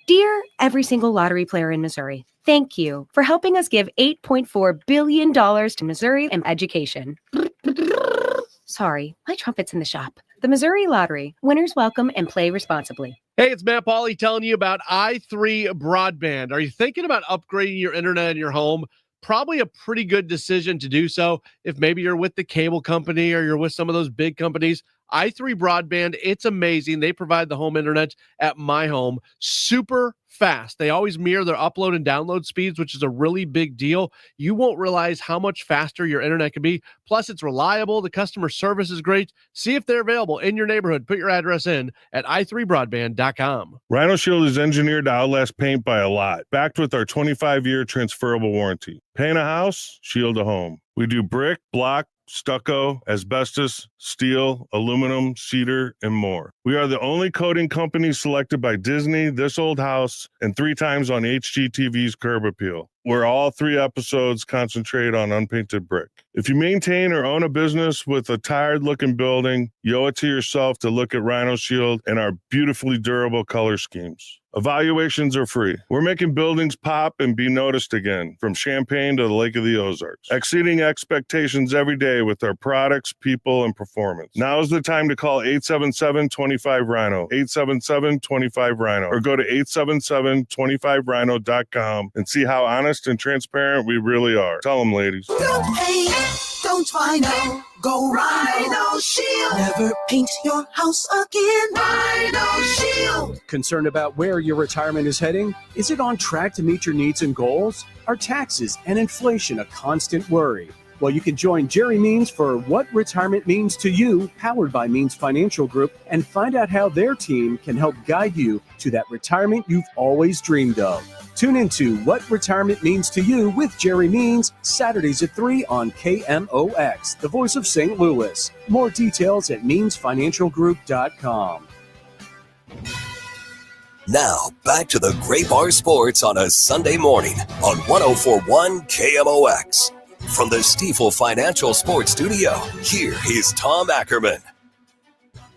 Speaker 25: Dear every single lottery player in Missouri, thank you for helping us give $8.4 billion to Missouri and education. Sorry, my trumpet's in the shop. The Missouri Lottery. Winners welcome and play responsibly.
Speaker 5: Hey, it's Matt Pauley telling you about i3 Broadband. Are you thinking about upgrading your internet in your home? Probably a pretty good decision to do so if maybe you're with the cable company or you're with some of those big companies. i3 Broadband, it's amazing. They provide the home internet at my home. Super fast. They always mirror their upload and download speeds, which is a really big deal. You won't realize how much faster your internet can be. Plus, it's reliable. The customer service is great. See if they're available in your neighborhood. Put your address in at i3broadband.com.
Speaker 6: Rhino Shield is engineered to outlast paint by a lot, backed with our 25-year transferable warranty. Paint a house, shield a home. We do brick, block, stucco, asbestos, steel, aluminum, cedar, and more. We are the only coating company selected by Disney, This Old House, and 3 times on HGTV's Curb Appeal, where all 3 episodes concentrate on unpainted brick. If you maintain or own a business with a tired-looking building, you owe it to yourself to look at Rhino Shield and our beautifully durable color schemes. Evaluations are free. We're making buildings pop and be noticed again, from Champaign to the Lake of the Ozarks, exceeding expectations every day with our products, people, and performance. Now is the time to call 877-25-RHINO, 877-25-RHINO, or go to 877-25rhino.com and see how honest and transparent we really are. Tell them, ladies.
Speaker 12: Don't paint, don't Rhino, go Rhino Shield. Never paint your house again. Rhino Shield.
Speaker 7: Concerned about where your retirement is heading? Is it on track to meet your needs and goals? Are taxes and inflation a constant worry? Well, you can join Jerry Means for What Retirement Means to You, powered by Means Financial Group, and find out how their team can help guide you to that retirement you've always dreamed of. Tune into What Retirement Means to You with Jerry Means, Saturdays at 3 on KMOX, the voice of St. Louis. More details at meansfinancialgroup.com.
Speaker 18: Now, back to the Great Bar Sports on a Sunday morning on 104.1 KMOX. From the Stifel Financial Sports Studio, here is Tom Ackerman.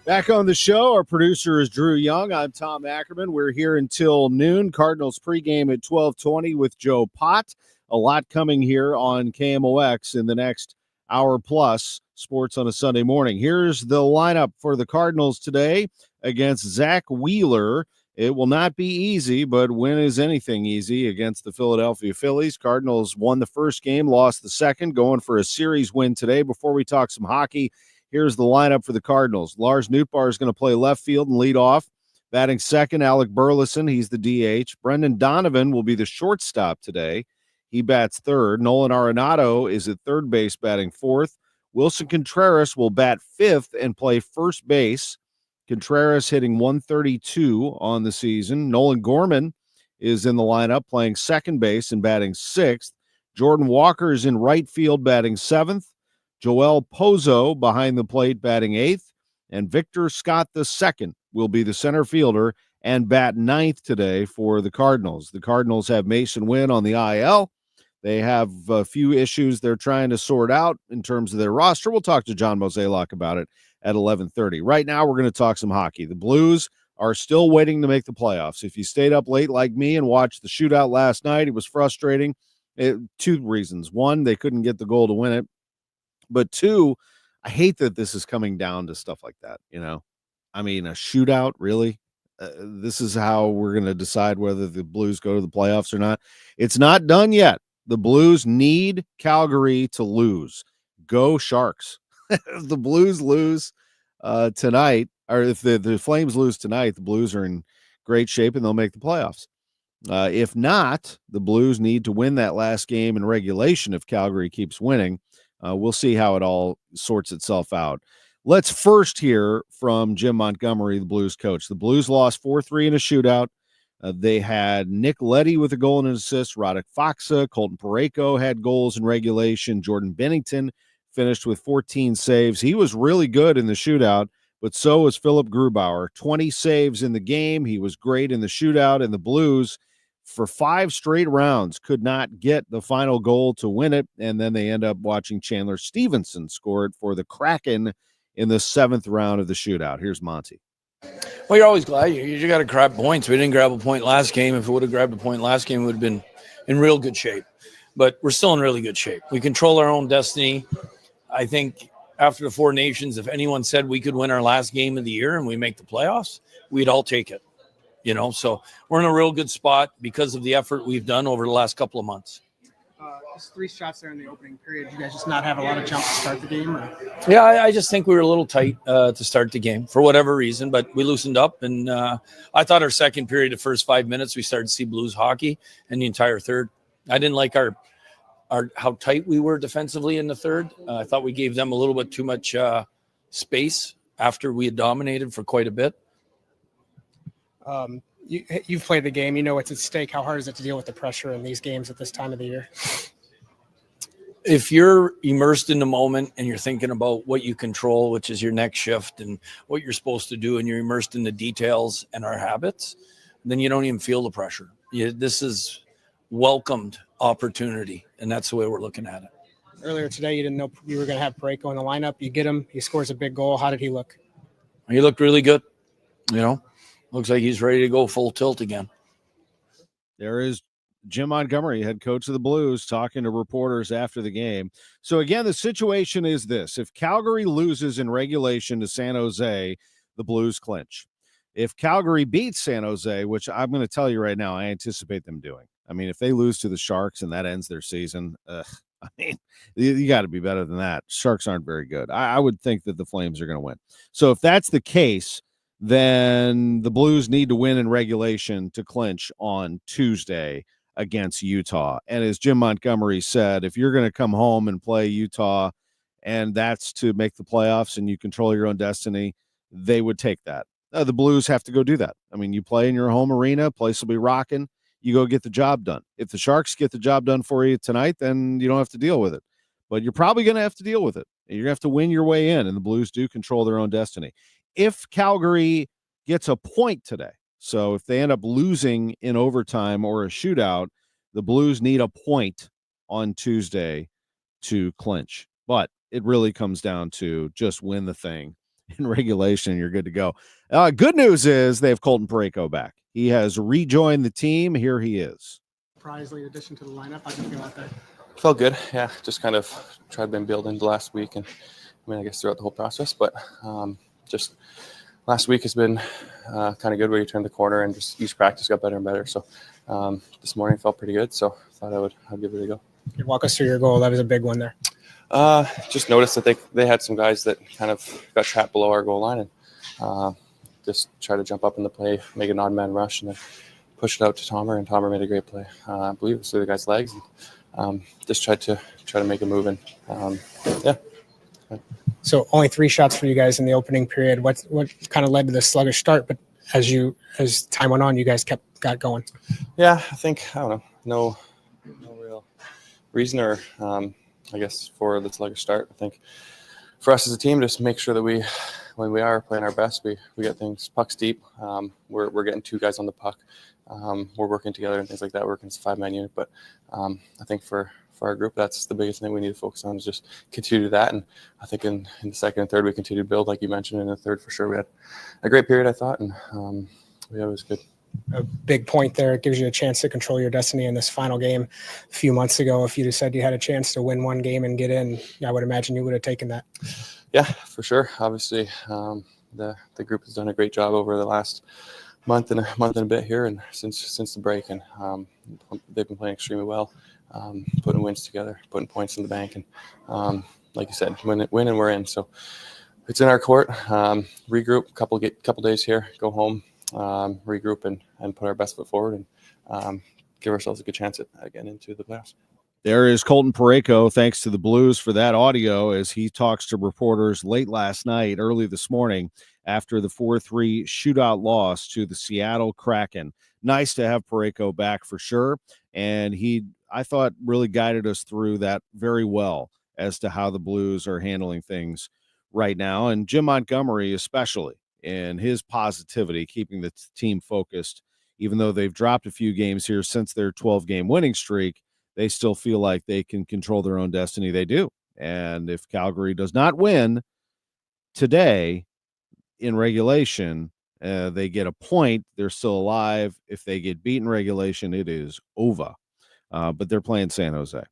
Speaker 1: Back on the show, our producer is Drew Young. I'm Tom Ackerman. We're here until noon. Cardinals pregame at 12:20 with Joe Pott. A lot coming here on KMOX in the next hour plus. Sports on a Sunday morning. Here's the lineup for the Cardinals today against Zach Wheeler. It will not be easy, but when is anything easy against the Philadelphia Phillies? Cardinals won the first game, lost the second, going for a series win today. Before we talk some hockey, here's the lineup for the Cardinals. Lars Nootbaar is going to play left field and lead off. Batting second, Alec Burleson. He's the DH. Brendan Donovan will be the shortstop today. He bats third. Nolan Arenado is at third base, batting fourth. Wilson Contreras will bat fifth and play first base. Contreras hitting 132 on the season. Nolan Gorman is in the lineup playing second base and batting sixth. Jordan Walker is in right field batting seventh. Joel Pozo behind the plate batting eighth. And Victor Scott II will be the center fielder and bat ninth today for the Cardinals. The Cardinals have Mason Wynn on the IL. They have a few issues they're trying to sort out in terms of their roster. We'll talk to John Mozeliak about it at 11:30. Right now, we're going to talk some hockey. The Blues are still waiting to make the playoffs. If you stayed up late like me and watched the shootout last night, it was frustrating. Two reasons. One, they couldn't get the goal to win it. But two, I hate that this is coming down to stuff like that. You know, I mean, a shootout, really? This is how we're going to decide whether the Blues go to the playoffs or not. It's not done yet. The Blues need Calgary to lose. Go Sharks. If the Blues lose tonight, or if the Flames lose tonight, the Blues are in great shape and they'll make the playoffs. If not, the Blues need to win that last game in regulation if Calgary keeps winning. We'll see how it all sorts itself out. Let's first hear from Jim Montgomery, the Blues coach. The Blues lost 4-3 in a shootout. They had Nick Leddy with a goal and an assist. Radek Faksa, Colton Parayko had goals in regulation. Jordan Bennington finished with 14 saves. He was really good in the shootout, but so was Philip Grubauer. 20 saves in the game. He was great in the shootout, and the Blues, for 5 straight rounds, could not get the final goal to win it, and then they end up watching Chandler Stevenson score it for the Kraken in the 7th round of the shootout. Here's Monty.
Speaker 8: Well, you're always glad. You got to grab points. We didn't grab a point last game. If we would have grabbed a point last game, we would have been in real good shape. But we're still in really good shape. We control our own destiny. I think after the Four Nations, if anyone said we could win our last game of the year and we make the playoffs, we'd all take it. So we're in a real good spot because of the effort we've done over the last couple of months.
Speaker 10: Just 3 shots there in the opening period. You guys just not have a lot of jump to start the game? Or?
Speaker 8: Yeah, I just think we were a little tight to start the game for whatever reason, but we loosened up. And I thought our second period, the first 5 minutes, we started to see Blues hockey, and the entire third. I didn't like our how tight we were defensively in the third. I thought we gave them a little bit too much space after we had dominated for quite a bit.
Speaker 10: You've played the game. You know what's at stake. How hard is it to deal with the pressure in these games at this time of the year?
Speaker 8: If you're immersed in the moment and you're thinking about what you control, which is your next shift and what you're supposed to do, and you're immersed in the details and our habits, then you don't even feel the pressure. This is welcomed opportunity, and that's the way we're looking at it.
Speaker 10: Earlier today, you didn't know you were going to have Parayko in the lineup. You get him. He scores a big goal. How did he look?
Speaker 8: He looked really good. Looks like he's ready to go full tilt again.
Speaker 1: There is Jim Montgomery, head coach of the Blues, talking to reporters after the game. So, again, the situation is this. If Calgary loses in regulation to San Jose, the Blues clinch. If Calgary beats San Jose, which I'm going to tell you right now, I anticipate them doing. I mean, if they lose to the Sharks and that ends their season, you got to be better than that. Sharks aren't very good. I would think that the Flames are going to win. So if that's the case, then the Blues need to win in regulation to clinch on Tuesday against Utah. And as Jim Montgomery said, if you're going to come home and play Utah and that's to make the playoffs and you control your own destiny, they would take that. The Blues have to go do that. I mean, you play in your home arena, place will be rocking. You go get the job done. If the Sharks get the job done for you tonight, then you don't have to deal with it. But you're probably going to have to deal with it. You're going to have to win your way in, and the Blues do control their own destiny. If Calgary gets a point today, so if they end up losing in overtime or a shootout, the Blues need a point on Tuesday to clinch. But it really comes down to just win the thing in regulation, and you're good to go. Good news is they have Colton Parayko back. He has rejoined the team. Here he is.
Speaker 10: Surprise late addition to the lineup. How do you feel about that?
Speaker 11: Felt good. Yeah, just kind of tried to build into last week, and I guess throughout the whole process. But just last week has been kind of good where you turned the corner and just each practice got better and better. So this morning felt pretty good. So thought I'd give it a go.
Speaker 10: Walk us through your goal. That was a big one there.
Speaker 11: Just noticed that they had some guys that kind of got trapped below our goal line, and just try to jump up in the play, make an odd man rush, and then push it out to Tomer, and Tomer made a great play. I believe it was through the guy's legs. And, just tried to make a move, and yeah.
Speaker 10: So only 3 shots for you guys in the opening period. What kind of led to the sluggish start? But as time went on, you guys got going.
Speaker 11: Yeah, I think I don't know, no real reason or I guess for the sluggish start. I think for us as a team, just make sure that when we are playing our best, we get things pucks deep. We're getting 2 guys on the puck. We're working together and things like that. We're working as a 5-man unit, but I think for our group, that's the biggest thing we need to focus on is just continue to do that. And I think in the second and third, we continue to build, like you mentioned. In the third, for sure, we had a great period, I thought, and it was good.
Speaker 10: A big point there. It gives you a chance to control your destiny in this final game. A few months ago, if you'd have said you had a chance to win one game and get in, I would imagine you would have taken that.
Speaker 11: Yeah, for sure. Obviously, the group has done a great job over the last month and a bit here, and since the break, and they've been playing extremely well, putting wins together, putting points in the bank, and like you said, win and we're in. So it's in our court. Regroup, couple days here, go home, regroup, and put our best foot forward, and give ourselves a good chance at getting into the playoffs.
Speaker 1: There is Colton Parayko. Thanks to the Blues for that audio as he talks to reporters late last night, early this morning, after the 4-3 shootout loss to the Seattle Kraken. Nice to have Parayko back for sure. And I thought, really guided us through that very well as to how the Blues are handling things right now. And Jim Montgomery, especially in his positivity, keeping the team focused, even though they've dropped a few games here since their 12-game winning streak. They still feel like they can control their own destiny. They do. And if Calgary does not win today in regulation, they get a point. They're still alive. If they get beaten regulation, it is over. But they're playing San Jose.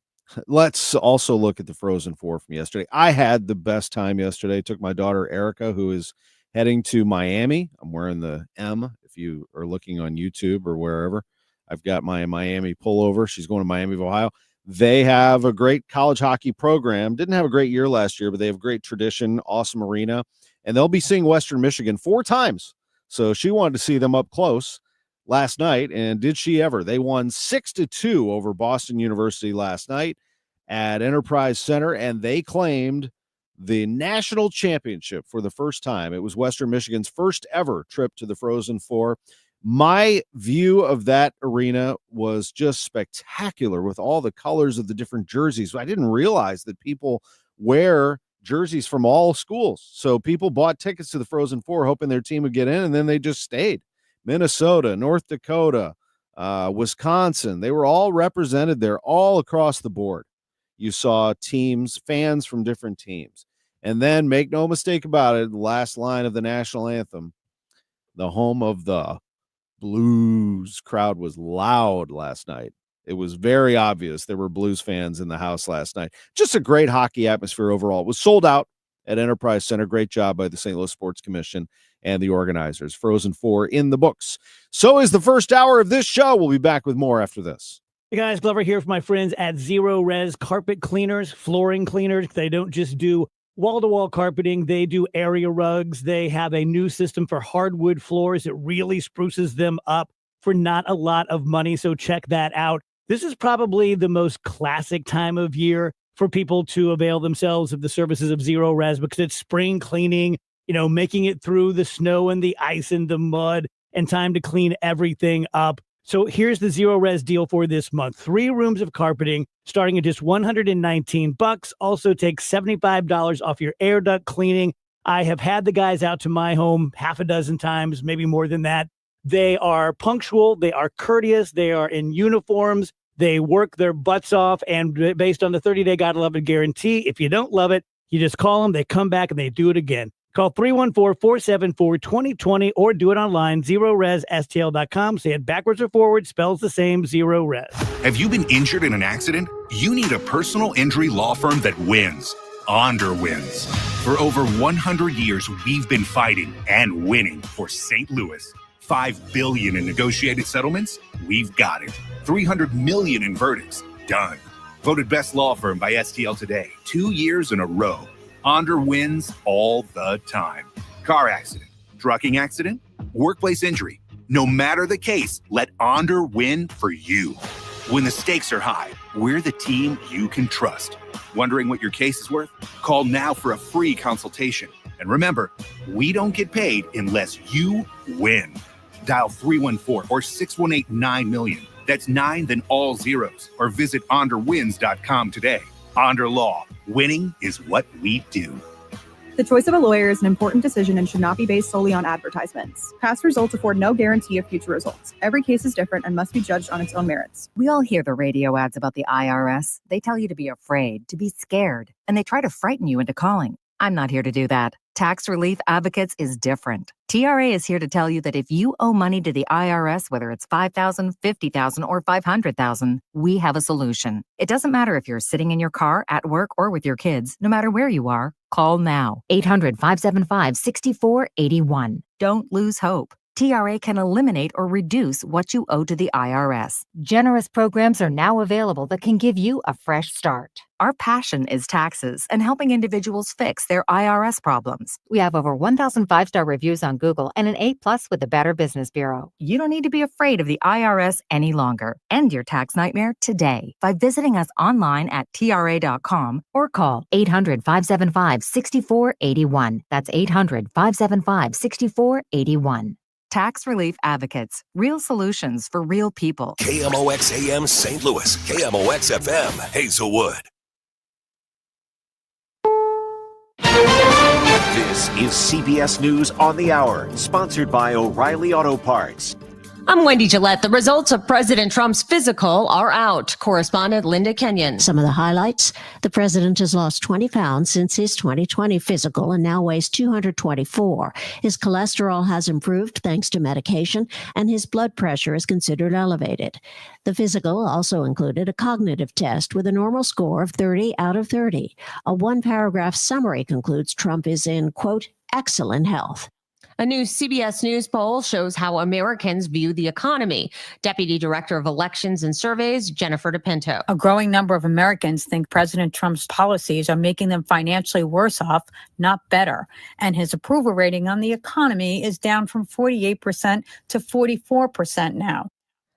Speaker 1: Let's also look at the FrozenFour from yesterday. I had the best time yesterday. Took my daughter Erica, who is heading to Miami. I'm wearing the M if you are looking on YouTube or wherever. I've got my Miami pullover. She's going to Miami of Ohio. They have a great college hockey program. Didn't have a great year last year, but they have great tradition, awesome arena, and they'll be seeing Western Michigan 4 times. So she wanted to see them up close last night, and did she ever? They won 6-2 over Boston University last night at Enterprise Center, and they claimed the national championship for the first time. It was Western Michigan's first ever trip to the FrozenFour. My view of that arena was just spectacular with all the colors of the different jerseys. I didn't realize that people wear jerseys from all schools. So people bought tickets to the FrozenFour hoping their team would get in, and then they just stayed. Minnesota, North Dakota, Wisconsin, they were all represented there all across the board. You saw teams, fans from different teams. And then, make no mistake about it, the last line of the national anthem, the home of the Blues crowd was loud last night. It was very obvious there were Blues fans in the house last night. Just a great hockey atmosphere overall. It was sold out at Enterprise Center. Great job by the St. Louis Sports Commission and the organizers. FrozenFour in the books. So is the first hour of this show. We'll be back with more after this.
Speaker 9: Hey guys, Glover here for my friends at Zero Res Carpet Cleaners, Flooring Cleaners. They don't just do wall-to-wall carpeting. They do area rugs. They have a new system for hardwood floors. It really spruces them up for not a lot of money, so check that out. This is probably the most classic time of year for people to avail themselves of the services of Zero Res because it's spring cleaning, making it through the snow and the ice and the mud and time to clean everything up. So here's the Zero Res deal for this month. 3 rooms of carpeting starting at just $119. Also take $75 off your air duct cleaning. I have had the guys out to my home half a dozen times, maybe more than that. They are punctual. They are courteous. They are in uniforms. They work their butts off. And based on the 30-day Gotta Love It guarantee, if you don't love it, you just call them. They come back and they do it again. Call 314-474-2020 or do it online, ZeroResSTL.com. Say it backwards or forward, spells the same, Zero Res.
Speaker 13: Have you been injured in an accident? You need a personal injury law firm that wins. Onder wins. For over 100 years, we've been fighting and winning for St. Louis. $5 billion in negotiated settlements? We've got it. $300 million in verdicts? Done. Voted best law firm by STL Today 2 years in a row. Onder wins all the time. Car accident, trucking accident, workplace injury. No matter the case, let Onder win for you. When the stakes are high, we're the team you can trust. Wondering what your case is worth? Call now for a free consultation. And remember, we don't get paid unless you win. Dial 314 or 618-9-million. That's 9 then all zeros. Or visit onderwins.com today. Onder Law. Winning is what we do.
Speaker 14: The choice of a lawyer is an important decision and should not be based solely on advertisements. Past results afford no guarantee of future results. Every case is different and must be judged on its own merits.
Speaker 15: We all hear the radio ads about the IRS. They tell you to be afraid, to be scared, and they try to frighten you into calling. I'm not here to do that. Tax Relief Advocates is different. TRA is here to tell you that if you owe money to the IRS, whether it's $5,000, $50,000, or $500,000, we have a solution. It doesn't matter if you're sitting in your car, at work, or with your kids. No matter where you are, call now. 800-575-6481. Don't lose hope. TRA can eliminate or reduce what you owe to the IRS. Generous programs are now available that can give you a fresh start. Our passion is taxes and helping individuals fix their IRS problems. We have over 1,000 5-star reviews on Google and an A+ with the Better Business Bureau. You don't need to be afraid of the IRS any longer. End your tax nightmare today by visiting us online at TRA.com or call 800-575-6481. That's 800-575-6481. Tax Relief Advocates. Real solutions for real people.
Speaker 18: KMOX AM St. Louis. KMOX FM Hazelwood.
Speaker 19: This is CBS News on the Hour, sponsored by O'Reilly Auto Parts.
Speaker 16: I'm Wendy Gillette. The results of President Trump's physical are out. Correspondent Linda Kenyon.
Speaker 17: Some of the highlights: the president has lost 20 pounds since his 2020 physical and now weighs 224. His cholesterol has improved thanks to medication, and his blood pressure is considered elevated. The physical also included a cognitive test with a normal score of 30 out of 30. A one-paragraph summary concludes Trump is in, quote, excellent health.
Speaker 16: A new CBS News poll shows how Americans view the economy. Deputy Director of Elections and Surveys, Jennifer DePinto.
Speaker 19: A growing number of Americans think President Trump's policies are making them financially worse off, not better. And his approval rating on the economy is down from 48% to 44% now.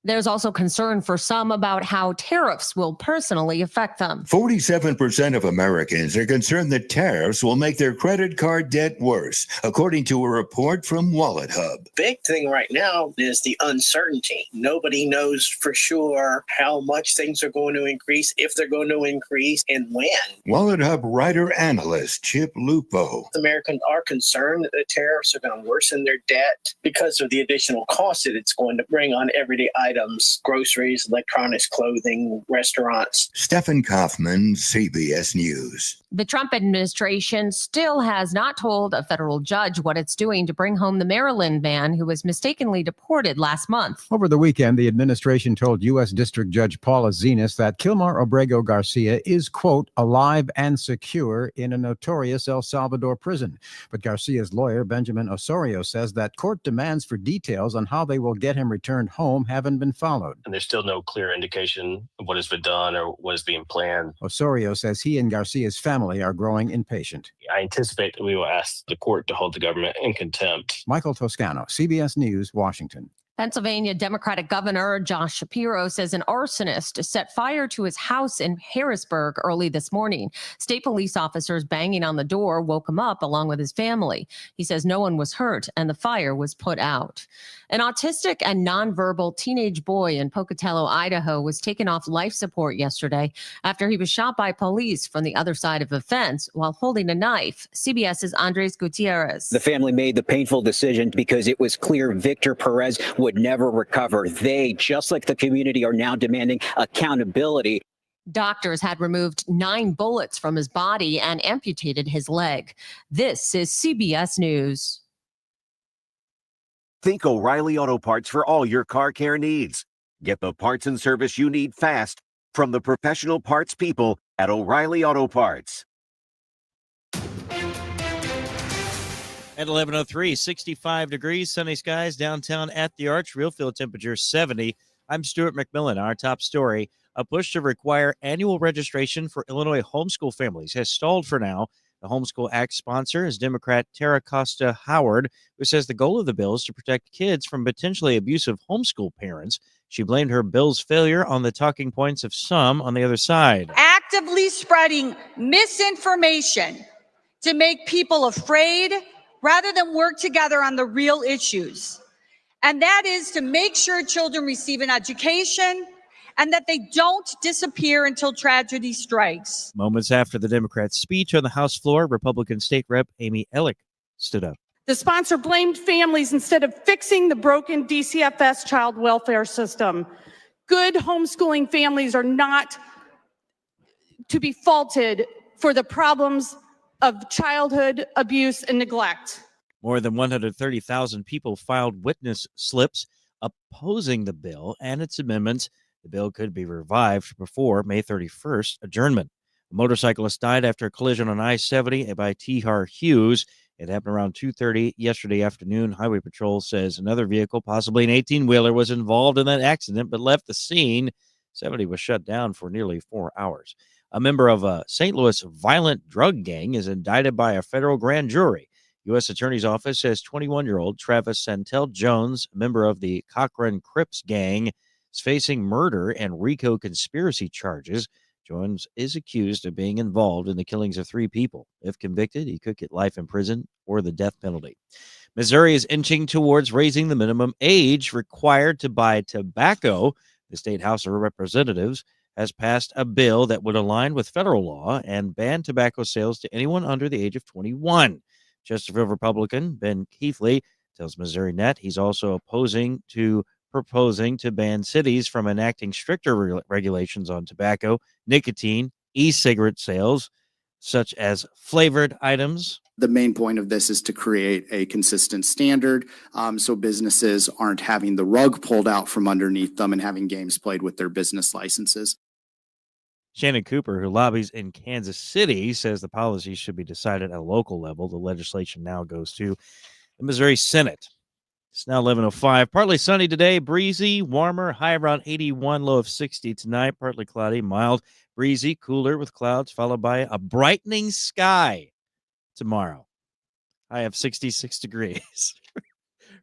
Speaker 16: There's also concern for some about how tariffs will personally affect them.
Speaker 20: 47% of Americans are concerned that tariffs will make their credit card debt worse, according to a report from Wallet Hub.
Speaker 21: Big thing right now is the uncertainty. Nobody knows for sure how much things are going to increase, if they're going to increase, and when.
Speaker 20: Wallet Hub writer-analyst Chip Lupo.
Speaker 21: Americans are concerned that the tariffs are going to worsen their debt because of the additional cost that it's going to bring on everyday items, groceries, electronics, clothing, restaurants.
Speaker 20: Stephen Kaufman, CBS News.
Speaker 16: The Trump administration still has not told a federal judge what it's doing to bring home the Maryland man who was mistakenly deported last month.
Speaker 26: Over the weekend, the administration told U.S. District Judge Paula Zenas that Kilmar Obrego Garcia is, quote, alive and secure in a notorious El Salvador prison. But Garcia's lawyer, Benjamin Osorio, says that court demands for details on how they will get him returned home haven't been followed.
Speaker 27: And there's still no clear indication of what has been done or what is being planned.
Speaker 26: Osorio says he and Garcia's family are growing impatient.
Speaker 27: I anticipate that we will ask the court to hold the government in contempt.
Speaker 26: Michael Toscano, CBS News, Washington.
Speaker 16: Pennsylvania Democratic Governor Josh Shapiro says an arsonist set fire to his house in Harrisburg early this morning. State police officers banging on the door woke him up along with his family. He says no one was hurt and the fire was put out. An autistic and nonverbal teenage boy in Pocatello, Idaho, was taken off life support yesterday after he was shot by police from the other side of the fence while holding a knife. CBS's Andres Gutierrez.
Speaker 28: The family made the painful decision because it was clear Victor Perez would never recover. They, just like the community, are now demanding accountability.
Speaker 16: Doctors had removed 9 bullets from his body and amputated his leg. This is CBS News.
Speaker 29: Think O'Reilly Auto Parts for all your car care needs. Get the parts and service you need fast from the professional parts people at O'Reilly Auto Parts.
Speaker 30: At 11:03, 65 degrees, sunny skies downtown at the Arch. Real field temperature 70. I'm Stuart McMillan. Our top story: a push to require annual registration for Illinois homeschool families has stalled for now. The Homeschool Act sponsor is Democrat Tara Costa Howard, who says the goal of the bill is to protect kids from potentially abusive homeschool parents. She blamed her bill's failure on the talking points of some on the other side.
Speaker 31: Actively spreading misinformation to make people afraid rather than work together on the real issues. And that is to make sure children receive an education and that they don't disappear until tragedy strikes.
Speaker 30: Moments after the Democrats' speech on the House floor, Republican State Rep Amy Ellick stood up.
Speaker 32: The sponsor blamed families instead of fixing the broken DCFS child welfare system. Good homeschooling families are not to be faulted for the problems of childhood abuse and neglect.
Speaker 30: More than 130,000 people filed witness slips opposing the bill and its amendments. The bill could be revived before May 31st adjournment. A motorcyclist died after a collision on I-70 by T-Har Hughes. It happened around 2:30 yesterday afternoon. Highway Patrol says another vehicle, possibly an 18-wheeler, was involved in that accident but left the scene. 70 was shut down for nearly 4 hours. A member of a St. Louis violent drug gang is indicted by a federal grand jury. U.S. Attorney's Office says 21-year-old Travis Santel Jones, a member of the Cochran Crips gang, is facing murder and RICO conspiracy charges. Jones is accused of being involved in the killings of 3 people. If convicted, he could get life in prison or the death penalty. Missouri is inching towards raising the minimum age required to buy tobacco. The State House of Representatives has passed a bill that would align with federal law and ban tobacco sales to anyone under the age of 21. Chesterfield Republican Ben Keithley tells Missouri Net he's also opposing to proposing to ban cities from enacting stricter regulations on tobacco, nicotine, e-cigarette sales, such as flavored items.
Speaker 2: The main point of this is to create a consistent standard so businesses aren't having the rug pulled out from underneath them and having games played with their business licenses.
Speaker 30: Shannon Cooper, who lobbies in Kansas City, says the policy should be decided at a local level. The legislation now goes to the Missouri Senate. It's now 11:05. Partly sunny today, breezy, warmer, high around 81, low of 60 tonight. Partly cloudy, mild, breezy, cooler with clouds, followed by a brightening sky tomorrow. High of 66 degrees.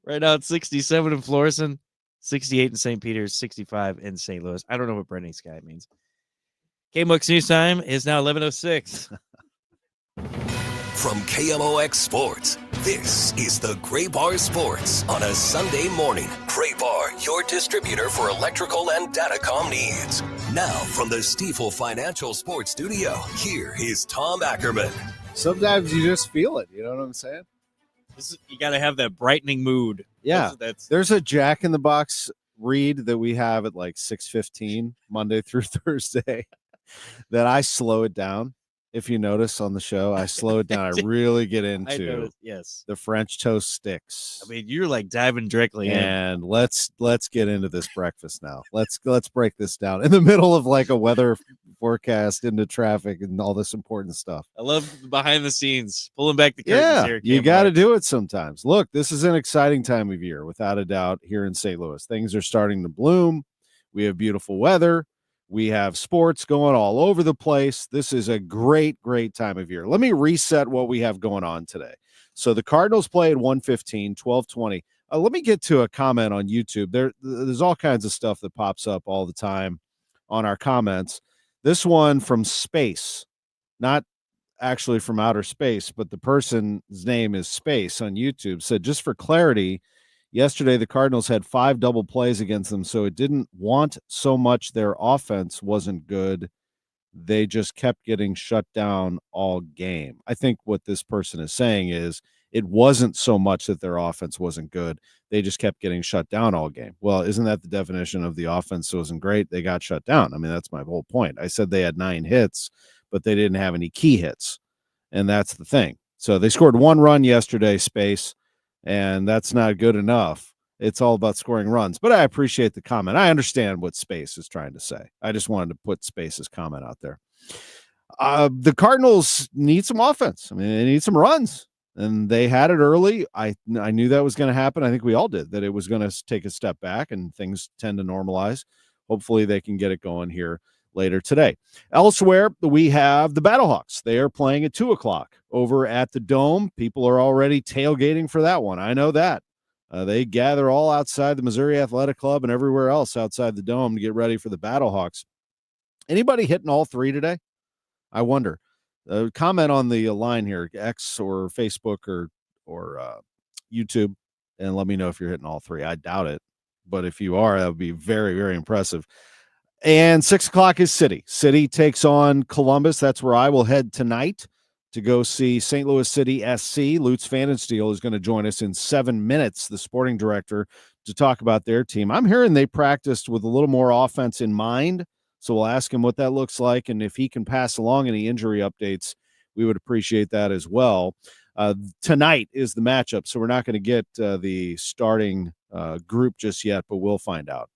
Speaker 30: Right now it's 67 in Florissant, 68 in St. Peter's, 65 in St. Louis. I don't know what brightening sky means. KMOX News Time is now 11:06.
Speaker 18: From KMOX Sports, this is the Gray Bar Sports on a Sunday morning. Gray Bar, your distributor for electrical and datacom needs. Now from the Stifel Financial Sports Studio, here is Tom Ackerman.
Speaker 1: Sometimes you just feel it. You know what I'm saying?
Speaker 30: You got to have that brightening mood.
Speaker 1: Yeah.
Speaker 30: That's
Speaker 1: There's a Jack in the Box read that we have at like 6:15 Monday through Thursday that I slow it down. If you notice on the show, I slow it down. I really get into
Speaker 30: yes.
Speaker 1: the French toast sticks.
Speaker 30: I mean, you're like diving directly in.
Speaker 1: And let's get into this breakfast now. Let's break this down in the middle of like a weather forecast into traffic and all this important stuff.
Speaker 30: I love behind the scenes, pulling back the curtains
Speaker 1: Yeah,
Speaker 30: here.
Speaker 1: you got to do it sometimes. Look, this is an exciting time of year, without a doubt, here in St. Louis. Things are starting to bloom. We have beautiful weather. We have sports going all over the place. This is a great, great time of year. Let me reset what we have going on today. So the Cardinals play at 1:15, 12:20. Let me get to a comment on YouTube. There's all kinds of stuff that pops up all the time on our comments. This one from Space, not actually from outer space, but the person's name is Space on YouTube, said, just for clarity, yesterday the Cardinals had 5 double plays against them, so it didn't want so much their offense wasn't good. They just kept getting shut down all game. I think what this person is saying is it wasn't so much that their offense wasn't good. They just kept getting shut down all game. Well, isn't that the definition of the offense wasn't great? They got shut down. I mean, that's my whole point. I said they had 9 hits, but they didn't have any key hits, and that's the thing. So they scored 1 run yesterday, Space, and that's not good enough. It's all about scoring runs. But I appreciate the comment. I understand what Space is trying to say. I just wanted to put Space's comment out there. The Cardinals need some offense. I mean, they need some runs, and they had it early. I knew that was going to happen. I think we all did, that it was going to take a step back, and things tend to normalize. Hopefully they can get it going here later today. Elsewhere, we have the Battlehawks. They are playing at 2:00 over at the Dome. People are already tailgating for that one. I know that. They gather all outside the Missouri Athletic Club and everywhere else outside the Dome to get ready for the Battlehawks. Anybody hitting all 3 today? I wonder. Comment on the line here, X or Facebook or YouTube, and let me know if you're hitting all 3. I doubt it, but if you are, that would be very, very impressive. And 6:00 is City. City takes on Columbus. That's where I will head tonight to go see St. Louis City SC. Lutz Pfannenstiel is going to join us in 7 minutes, the sporting director, to talk about their team. I'm hearing they practiced with a little more offense in mind, so we'll ask him what that looks like, and if he can pass along any injury updates, we would appreciate that as well. Tonight is the matchup, so we're not going to get the starting group just yet, but we'll find out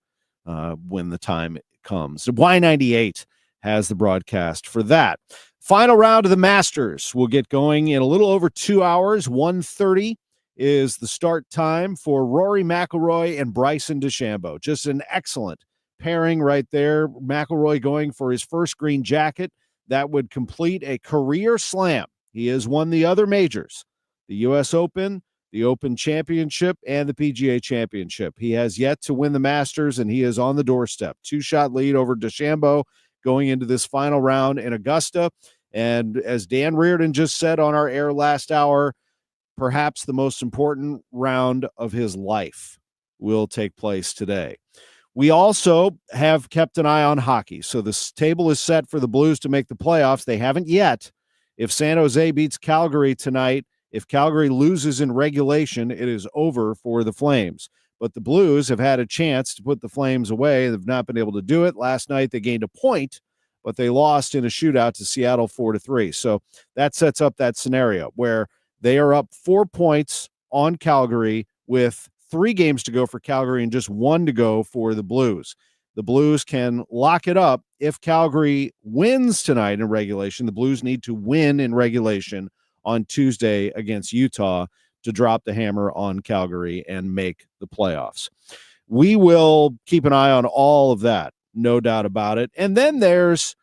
Speaker 1: when the time comes. Y98 has the broadcast for that. Final round of the Masters will get going in a little over 2 hours. 1:30 is the start time for Rory McIlroy and Bryson DeChambeau. Just an excellent pairing right there. McIlroy going for his first green jacket. That would complete a career slam. He has won the other majors, the U.S. Open, the Open Championship, and the PGA Championship. He has yet to win the Masters, and he is on the doorstep. 2-shot lead over DeChambeau going into this final round in Augusta. And as Dan Reardon just said on our air last hour, perhaps the most important round of his life will take place today. We also have kept an eye on hockey. So this table is set for the Blues to make the playoffs. They haven't yet. If San Jose beats Calgary tonight, if Calgary loses in regulation, it is over for the Flames. But the Blues have had a chance to put the Flames away. They've not been able to do it. Last night they gained a point, but they lost in a shootout to Seattle 4-3. So that sets up that scenario where they are up 4 points on Calgary with 3 games to go for Calgary and just 1 to go for the Blues. The Blues can lock it up if Calgary wins tonight in regulation. The Blues need to win in regulation on Tuesday against Utah to drop the hammer on Calgary and make the playoffs. We will keep an eye on all of that, no doubt about it. And then there's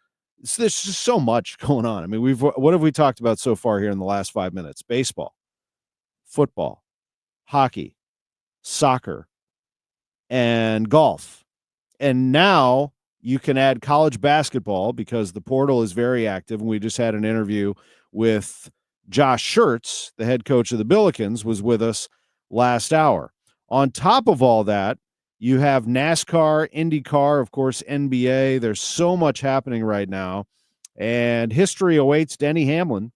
Speaker 1: just so much going on. I mean, what have we talked about so far here in the last 5 minutes? Baseball, football, hockey, soccer, and golf. And now you can add college basketball because the portal is very active. And we just had an interview with Josh Schert, the head coach of the Billikens, was with us last hour. On top of all that, you have NASCAR, IndyCar, of course, NBA. There's so much happening right now. And history awaits Denny Hamlin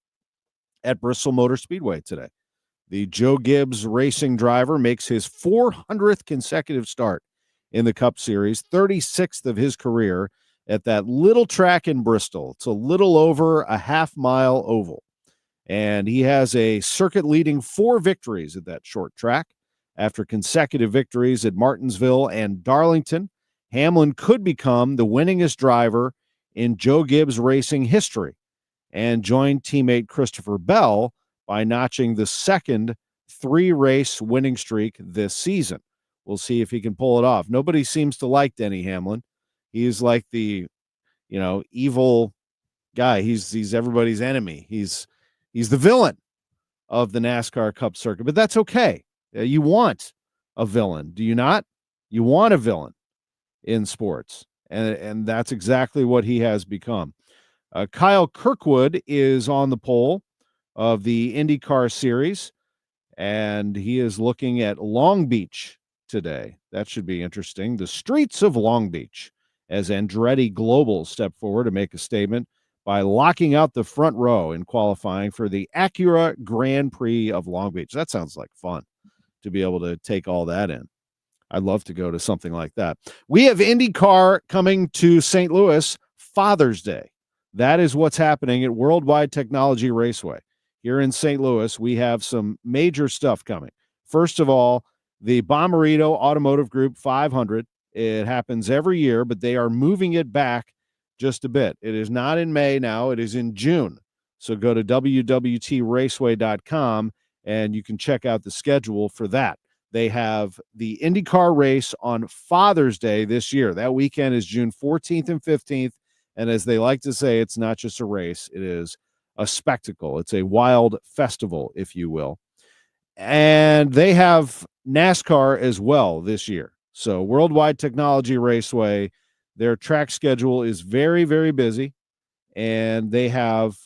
Speaker 1: at Bristol Motor Speedway today. The Joe Gibbs racing driver makes his 400th consecutive start in the Cup Series, 36th of his career at that little track in Bristol. It's a little over a half-mile oval. And he has a circuit-leading 4 victories at that short track. After consecutive victories at Martinsville and Darlington, Hamlin could become the winningest driver in Joe Gibbs racing history and join teammate Christopher Bell by notching the second 3-race winning streak this season. We'll see if he can pull it off. Nobody seems to like Denny Hamlin. He's like the, evil guy. He's everybody's enemy. He's the villain of the NASCAR Cup circuit, but that's okay. You want a villain, do you not? You want a villain in sports, and that's exactly what he has become. Kyle Kirkwood is on the pole of the IndyCar Series, and he is looking at Long Beach today. That should be interesting. The streets of Long Beach, as Andretti Global step forward to make a statement by locking out the front row in qualifying for the Acura Grand Prix of Long Beach. That sounds like fun to be able to take all that in. I'd love to go to something like that. We have IndyCar coming to St. Louis Father's Day. That is what's happening at Worldwide Technology Raceway. Here in St. Louis, we have some major stuff coming. First of all, the Bommarito Automotive Group 500. It happens every year, but they are moving it back just a bit. It is not in May now. It is in June. So go to www.raceway.com and you can check out the schedule for that. They have the IndyCar race on Father's Day this year. That weekend is June 14th and 15th. And as they like to say, it's not just a race. It is a spectacle. It's a wild festival, if you will. And they have NASCAR as well this year. So Worldwide Technology Raceway, their track schedule is very, very busy. And they have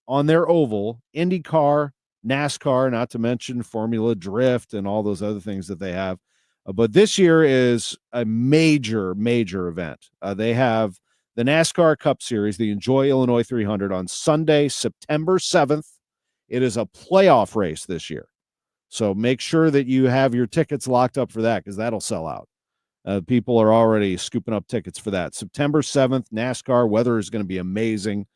Speaker 1: on their oval IndyCar, NASCAR, not to mention Formula Drift and all those other things that they have. But this year is a major, major event. They have the NASCAR Cup Series, the Enjoy Illinois 300 on Sunday, September 7th. It is a playoff race this year. So make sure that you have your tickets locked up for that because that'll sell out. People are already scooping up tickets for that. September 7th, NASCAR. Weather is going to be amazing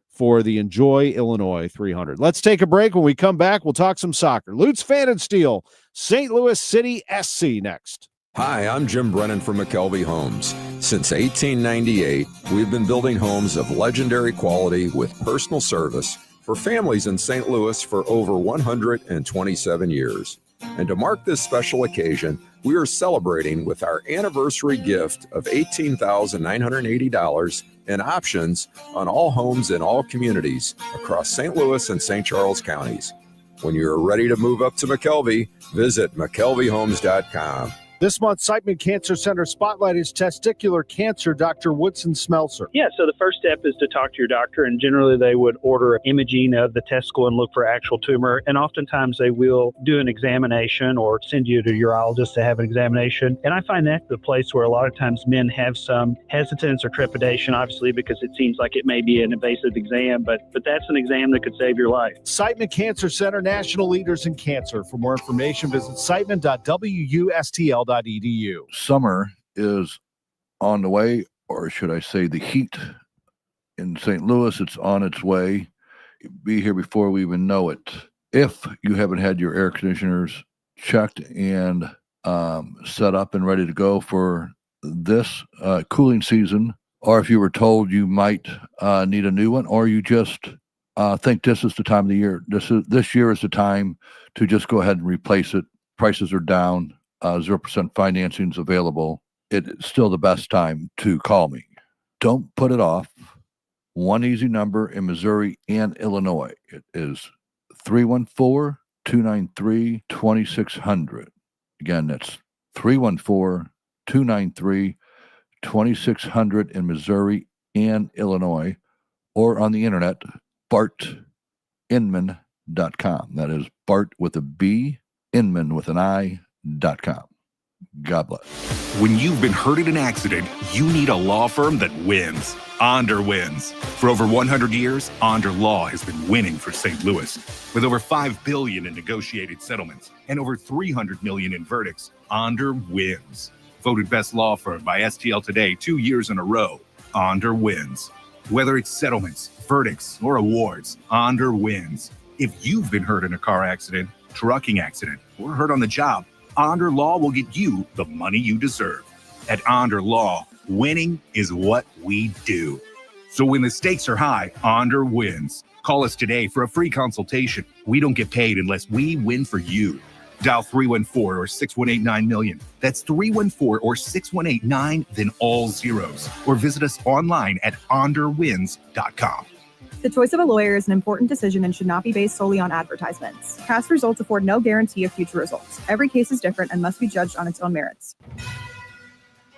Speaker 1: for the Enjoy Illinois 300. Let's take a break. When we come back, we'll talk some soccer. Lutz Pfannenstiel, St. Louis City SC next.
Speaker 3: Hi, I'm Jim Brennan from McKelvey Homes. Since 1898, we've been building homes of legendary quality with personal service for families in St. Louis for over 127 years. And to mark this special occasion, we are celebrating with our anniversary gift of $18,980 in options on all homes in all communities across St. Louis and St. Charles counties. When you're ready to move up to McKelvey, visit McKelveyhomes.com.
Speaker 1: This month, Siteman Cancer Center Spotlight is testicular cancer, Dr. Woodson Smelser.
Speaker 4: Yeah, so the first step is to talk to your doctor, and generally they would order imaging of the testicle and look for actual tumor, and oftentimes they will do an examination or send you to a urologist to have an examination. And I find that the place where a lot of times men have some hesitance or trepidation, obviously, because it seems like it may be an invasive exam, but that's an exam that could save your life.
Speaker 1: Siteman Cancer Center, national leaders in cancer. For more information, visit siteman.wustl.com. cal.edu.
Speaker 5: Summer is on the way, or should I say the heat in St. Louis, it's on its way. It'll be here before we even know it. If you haven't had your air conditioners checked and set up and ready to go for this cooling season, or if you were told you might need a new one, or you just think this is the time of the year, this year is the time to just go ahead and replace it. Prices are down, 0% financing is available. It's still the best time to call me. Don't put it off. One easy number in Missouri and Illinois. It is 314-293-2600. Again, that's 314-293-2600 in Missouri and Illinois, or on the internet, bartinman.com. That is Bart with a B, Inman with an I.com. God bless.
Speaker 13: When you've been hurt in an accident, you need a law firm that wins. Onder wins. For over 100 years, Onder Law has been winning for St. Louis. With over $5 billion in negotiated settlements and over $300 million in verdicts, Onder wins. Voted best law firm by STL Today 2 years in a row, Onder wins. Whether it's settlements, verdicts, or awards, Onder wins. If you've been hurt in a car accident, trucking accident, or hurt on the job, Onder Law will get you the money you deserve. At Onder Law, winning is what we do. So when the stakes are high, Onder wins. Call us today for a free consultation. We don't get paid unless we win for you. Dial 314 or 6189-million. That's 314 or 6189, then all zeros. Or visit us online at onderwins.com.
Speaker 14: The choice of a lawyer is an important decision and should not be based solely on advertisements. Past results afford no guarantee of future results. Every case is different and must be judged on its own merits.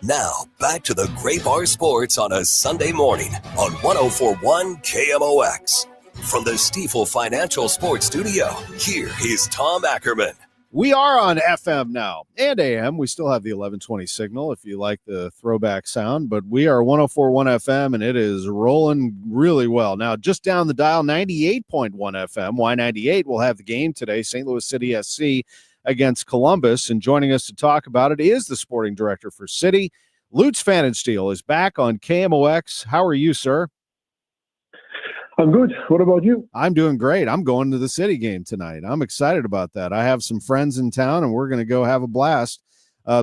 Speaker 18: Now, back to the Great Bar Sports on a Sunday morning on 104.1 KMOX. From the Stifel Financial Sports Studio, here is Tom Ackerman.
Speaker 1: We are on FM now and AM. We still have the 1120 signal if you like the throwback sound, but we are 104.1 FM and it is rolling really well. Now, just down the dial, 98.1 FM. Y98 will have the game today, St. Louis City SC against Columbus. And joining us to talk about it is the sporting director for City. Lutz Pfannenstiel is back on KMOX. How are you, sir?
Speaker 6: I'm good. What about you?
Speaker 1: I'm doing great. I'm going to the City game tonight. I'm excited about that. I have some friends in town, and we're going to go have a blast.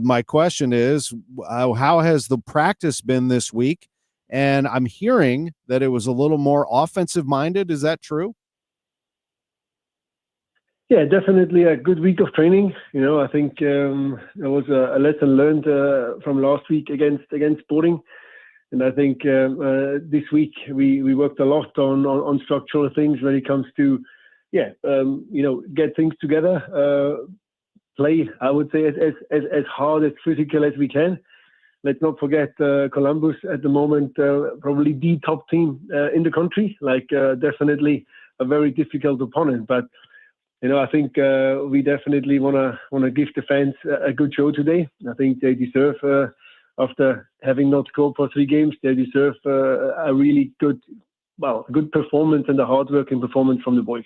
Speaker 1: My question is, how has the practice been this week? And I'm hearing that it was a little more offensive-minded. Is that true?
Speaker 6: Yeah, definitely a good week of training. You know, I think there was a lesson learned from last week against Sporting. And I think this week we worked a lot on structural things when it comes to, get things together, play, I would say, as hard, as physical as we can. Let's not forget Columbus at the moment, probably the top team in the country, definitely a very difficult opponent. But, I think we definitely want to give the fans a good show today. I think they deserve after having not scored for 3 games, they deserve a really good performance and a hard-working performance from the boys.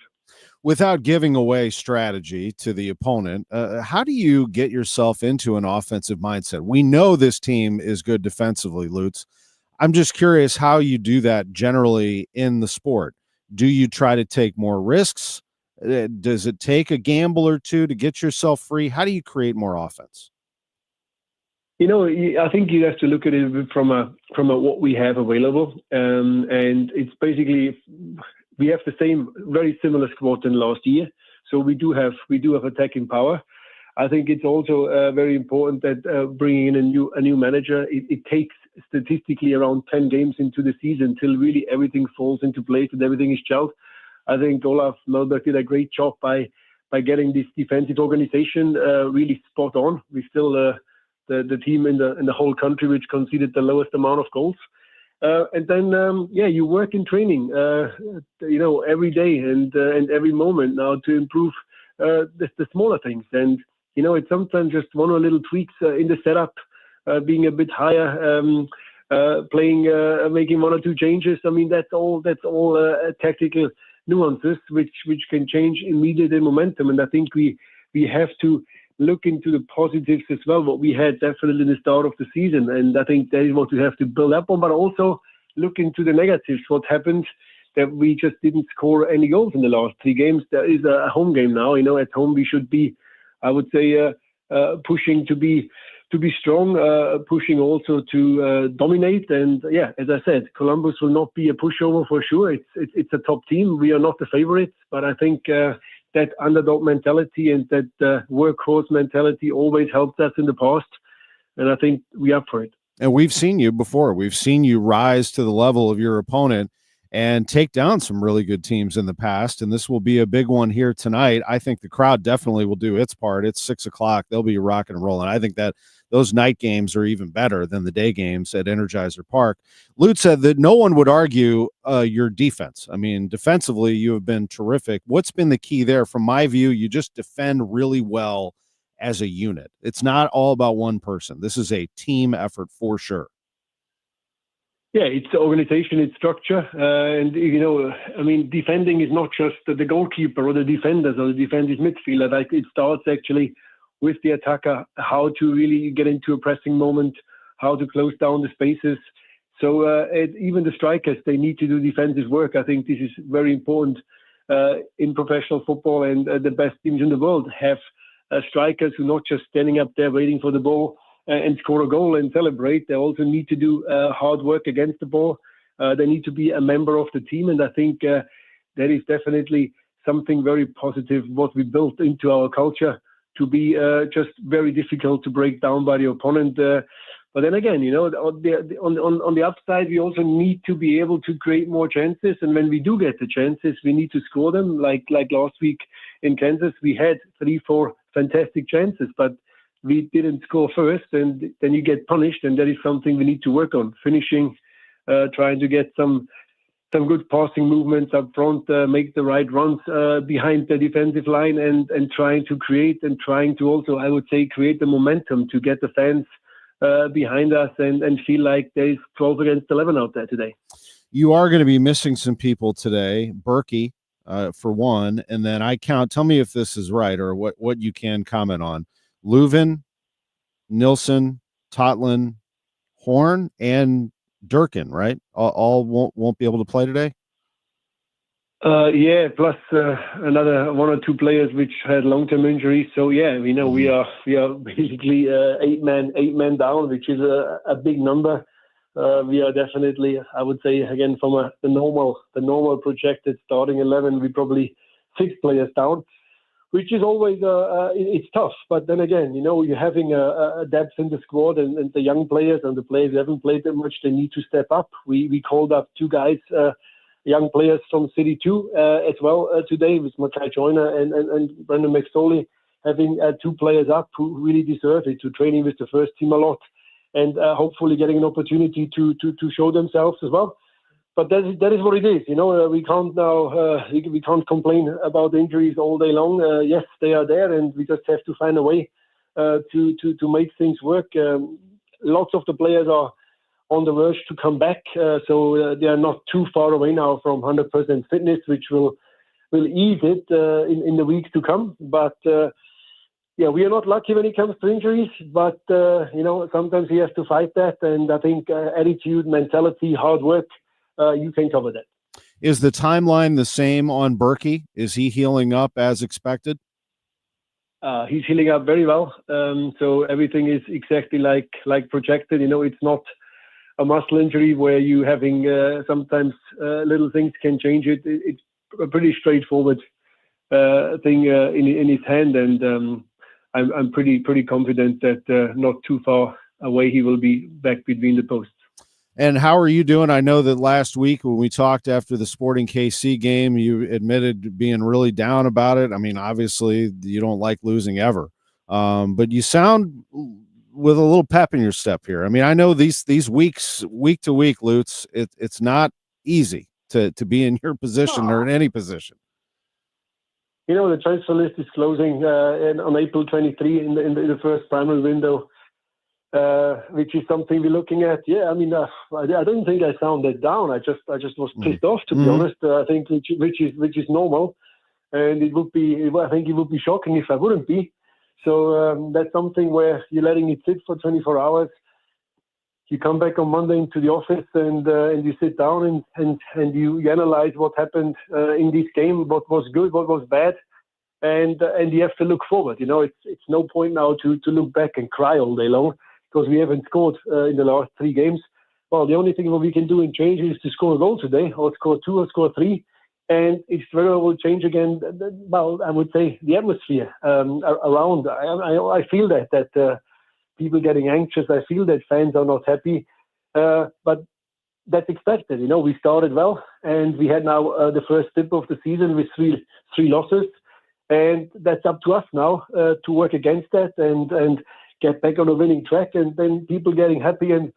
Speaker 1: Without giving away strategy to the opponent, how do you get yourself into an offensive mindset? We know this team is good defensively, Lutz. I'm just curious how you do that generally in the sport. Do you try to take more risks? Does it take a gamble or two to get yourself free? How do you create more offense?
Speaker 6: I think you have to look at it from a what we have available, and it's basically we have the same, very similar squad than last year. So we do have attacking power. I think it's also very important that bringing in a new manager, it takes statistically around 10 games into the season till really everything falls into place and everything is gelled. I think Olaf Melberg did a great job by getting this defensive organization really spot on. We still the team in the whole country which conceded the lowest amount of goals. And then, you work in training, every day and every moment now to improve the smaller things. And, it's sometimes just one or little tweaks in the setup, being a bit higher, playing, making 1 or 2 changes. I mean, that's all tactical nuances which can change immediately momentum. And I think we have to look into the positives as well, what we had definitely in the start of the season. And I think that is what we have to build up on, but also look into the negatives, what happened, that we just didn't score any goals in the last 3 games. There is a home game now. At home we should be, I would say, pushing to be strong, pushing also to dominate. And yeah, as I said, Columbus will not be a pushover for sure. It's a top team. We are not the favorites, but I think that underdog mentality and that workhorse mentality always helped us in the past. And I think we're up for it.
Speaker 1: And we've seen you before. We've seen you rise to the level of your opponent and take down some really good teams in the past. And this will be a big one here tonight. I think the crowd definitely will do its part. It's 6:00. They'll be rocking and rolling. I think that those night games are even better than the day games at Energizer Park. Lutz said that no one would argue your defense. I mean, defensively, you have been terrific. What's been the key there? From my view, you just defend really well as a unit. It's not all about one person. This is a team effort for sure.
Speaker 6: Yeah, it's the organization, it's structure. And, defending is not just the goalkeeper or the defenders or the defensive midfielder. Like, it starts actually with the attacker, how to really get into a pressing moment, how to close down the spaces. So even the strikers, they need to do defensive work. I think this is very important in professional football, and the best teams in the world have strikers who are not just standing up there waiting for the ball and score a goal and celebrate. They also need to do hard work against the ball. They need to be a member of the team. And I think that is definitely something very positive, what we built into our culture, to be just very difficult to break down by the opponent. But then again, on the upside, we also need to be able to create more chances. And when we do get the chances, we need to score them. Like last week in Kansas, we had 3-4 fantastic chances, but we didn't score first, and then you get punished. And that is something we need to work on, finishing, trying to get some good passing movements up front, make the right runs behind the defensive line, and trying to create and trying to also, I would say, create the momentum to get the fans behind us and feel like there's 12 against 11 out there today.
Speaker 1: You are going to be missing some people today. Berkey, for one, and then tell me if this is right or what you can comment on. Leuven, Nilsson, Totlin, Horn, and Durkin, right? All won't be able to play today?
Speaker 6: Yeah, plus another 1 or 2 players which had long-term injuries. So yeah, we know we are basically 8 men down, which is a big number. We are definitely, I would say, again, from the normal projected starting 11, we probably 6 players down, which is always it's tough. But then again, you're having a depth in the squad, and the young players and the players who haven't played that much, they need to step up. We called up 2 guys, young players from City 2 as well today, with Mackay Joyner and Brendan McSorley, having 2 players up who really deserve it, to training with the first team a lot, and hopefully getting an opportunity to show themselves as well. But that is what it is. We can't now we can't complain about injuries all day long. Yes, they are there, and we just have to find a way to make things work. Lots of the players are on the verge to come back, so they are not too far away now from 100% fitness, which will ease it in the weeks to come. But yeah, we are not lucky when it comes to injuries, but sometimes we have to fight that. And I think attitude, mentality, hard work, you can cover that.
Speaker 1: Is the timeline the same on Berkey? Is he healing up as expected?
Speaker 6: He's healing up very well. So everything is exactly like projected. It's not a muscle injury where you having sometimes little things can change it. It's a pretty straightforward thing in his hand, and I'm pretty confident that not too far away he will be back between the posts.
Speaker 1: And how are you doing? I know that last week when we talked after the Sporting KC game, you admitted being really down about it. I mean, obviously you don't like losing ever, but you sound with a little pep in your step here. I mean, I know these weeks, week to week, Lutz, it's not easy to be in your position or in any position.
Speaker 6: The transfer list is closing on April 23 in the first primary window, which is something we're looking at. Yeah, I mean, I don't think I sounded down. I just was pissed off, to be honest. I think which is normal, and I think it would be shocking if I wouldn't be. So that's something where you're letting it sit for 24 hours. You come back on Monday into the office and you sit down and you analyze what happened in this game, what was good, what was bad, and you have to look forward. It's no point now to look back and cry all day long because we haven't scored in the last 3 games. Well, the only thing what we can do in change is to score a goal today, or score 2, or score 3, and it's very well will change again. Well, I would say the atmosphere around. I feel that people getting anxious. I feel that fans are not happy, but that's expected. We started well, and we had now the first dip of the season with three losses, and that's up to us now to work against that and get back on a winning track, and then people getting happy. And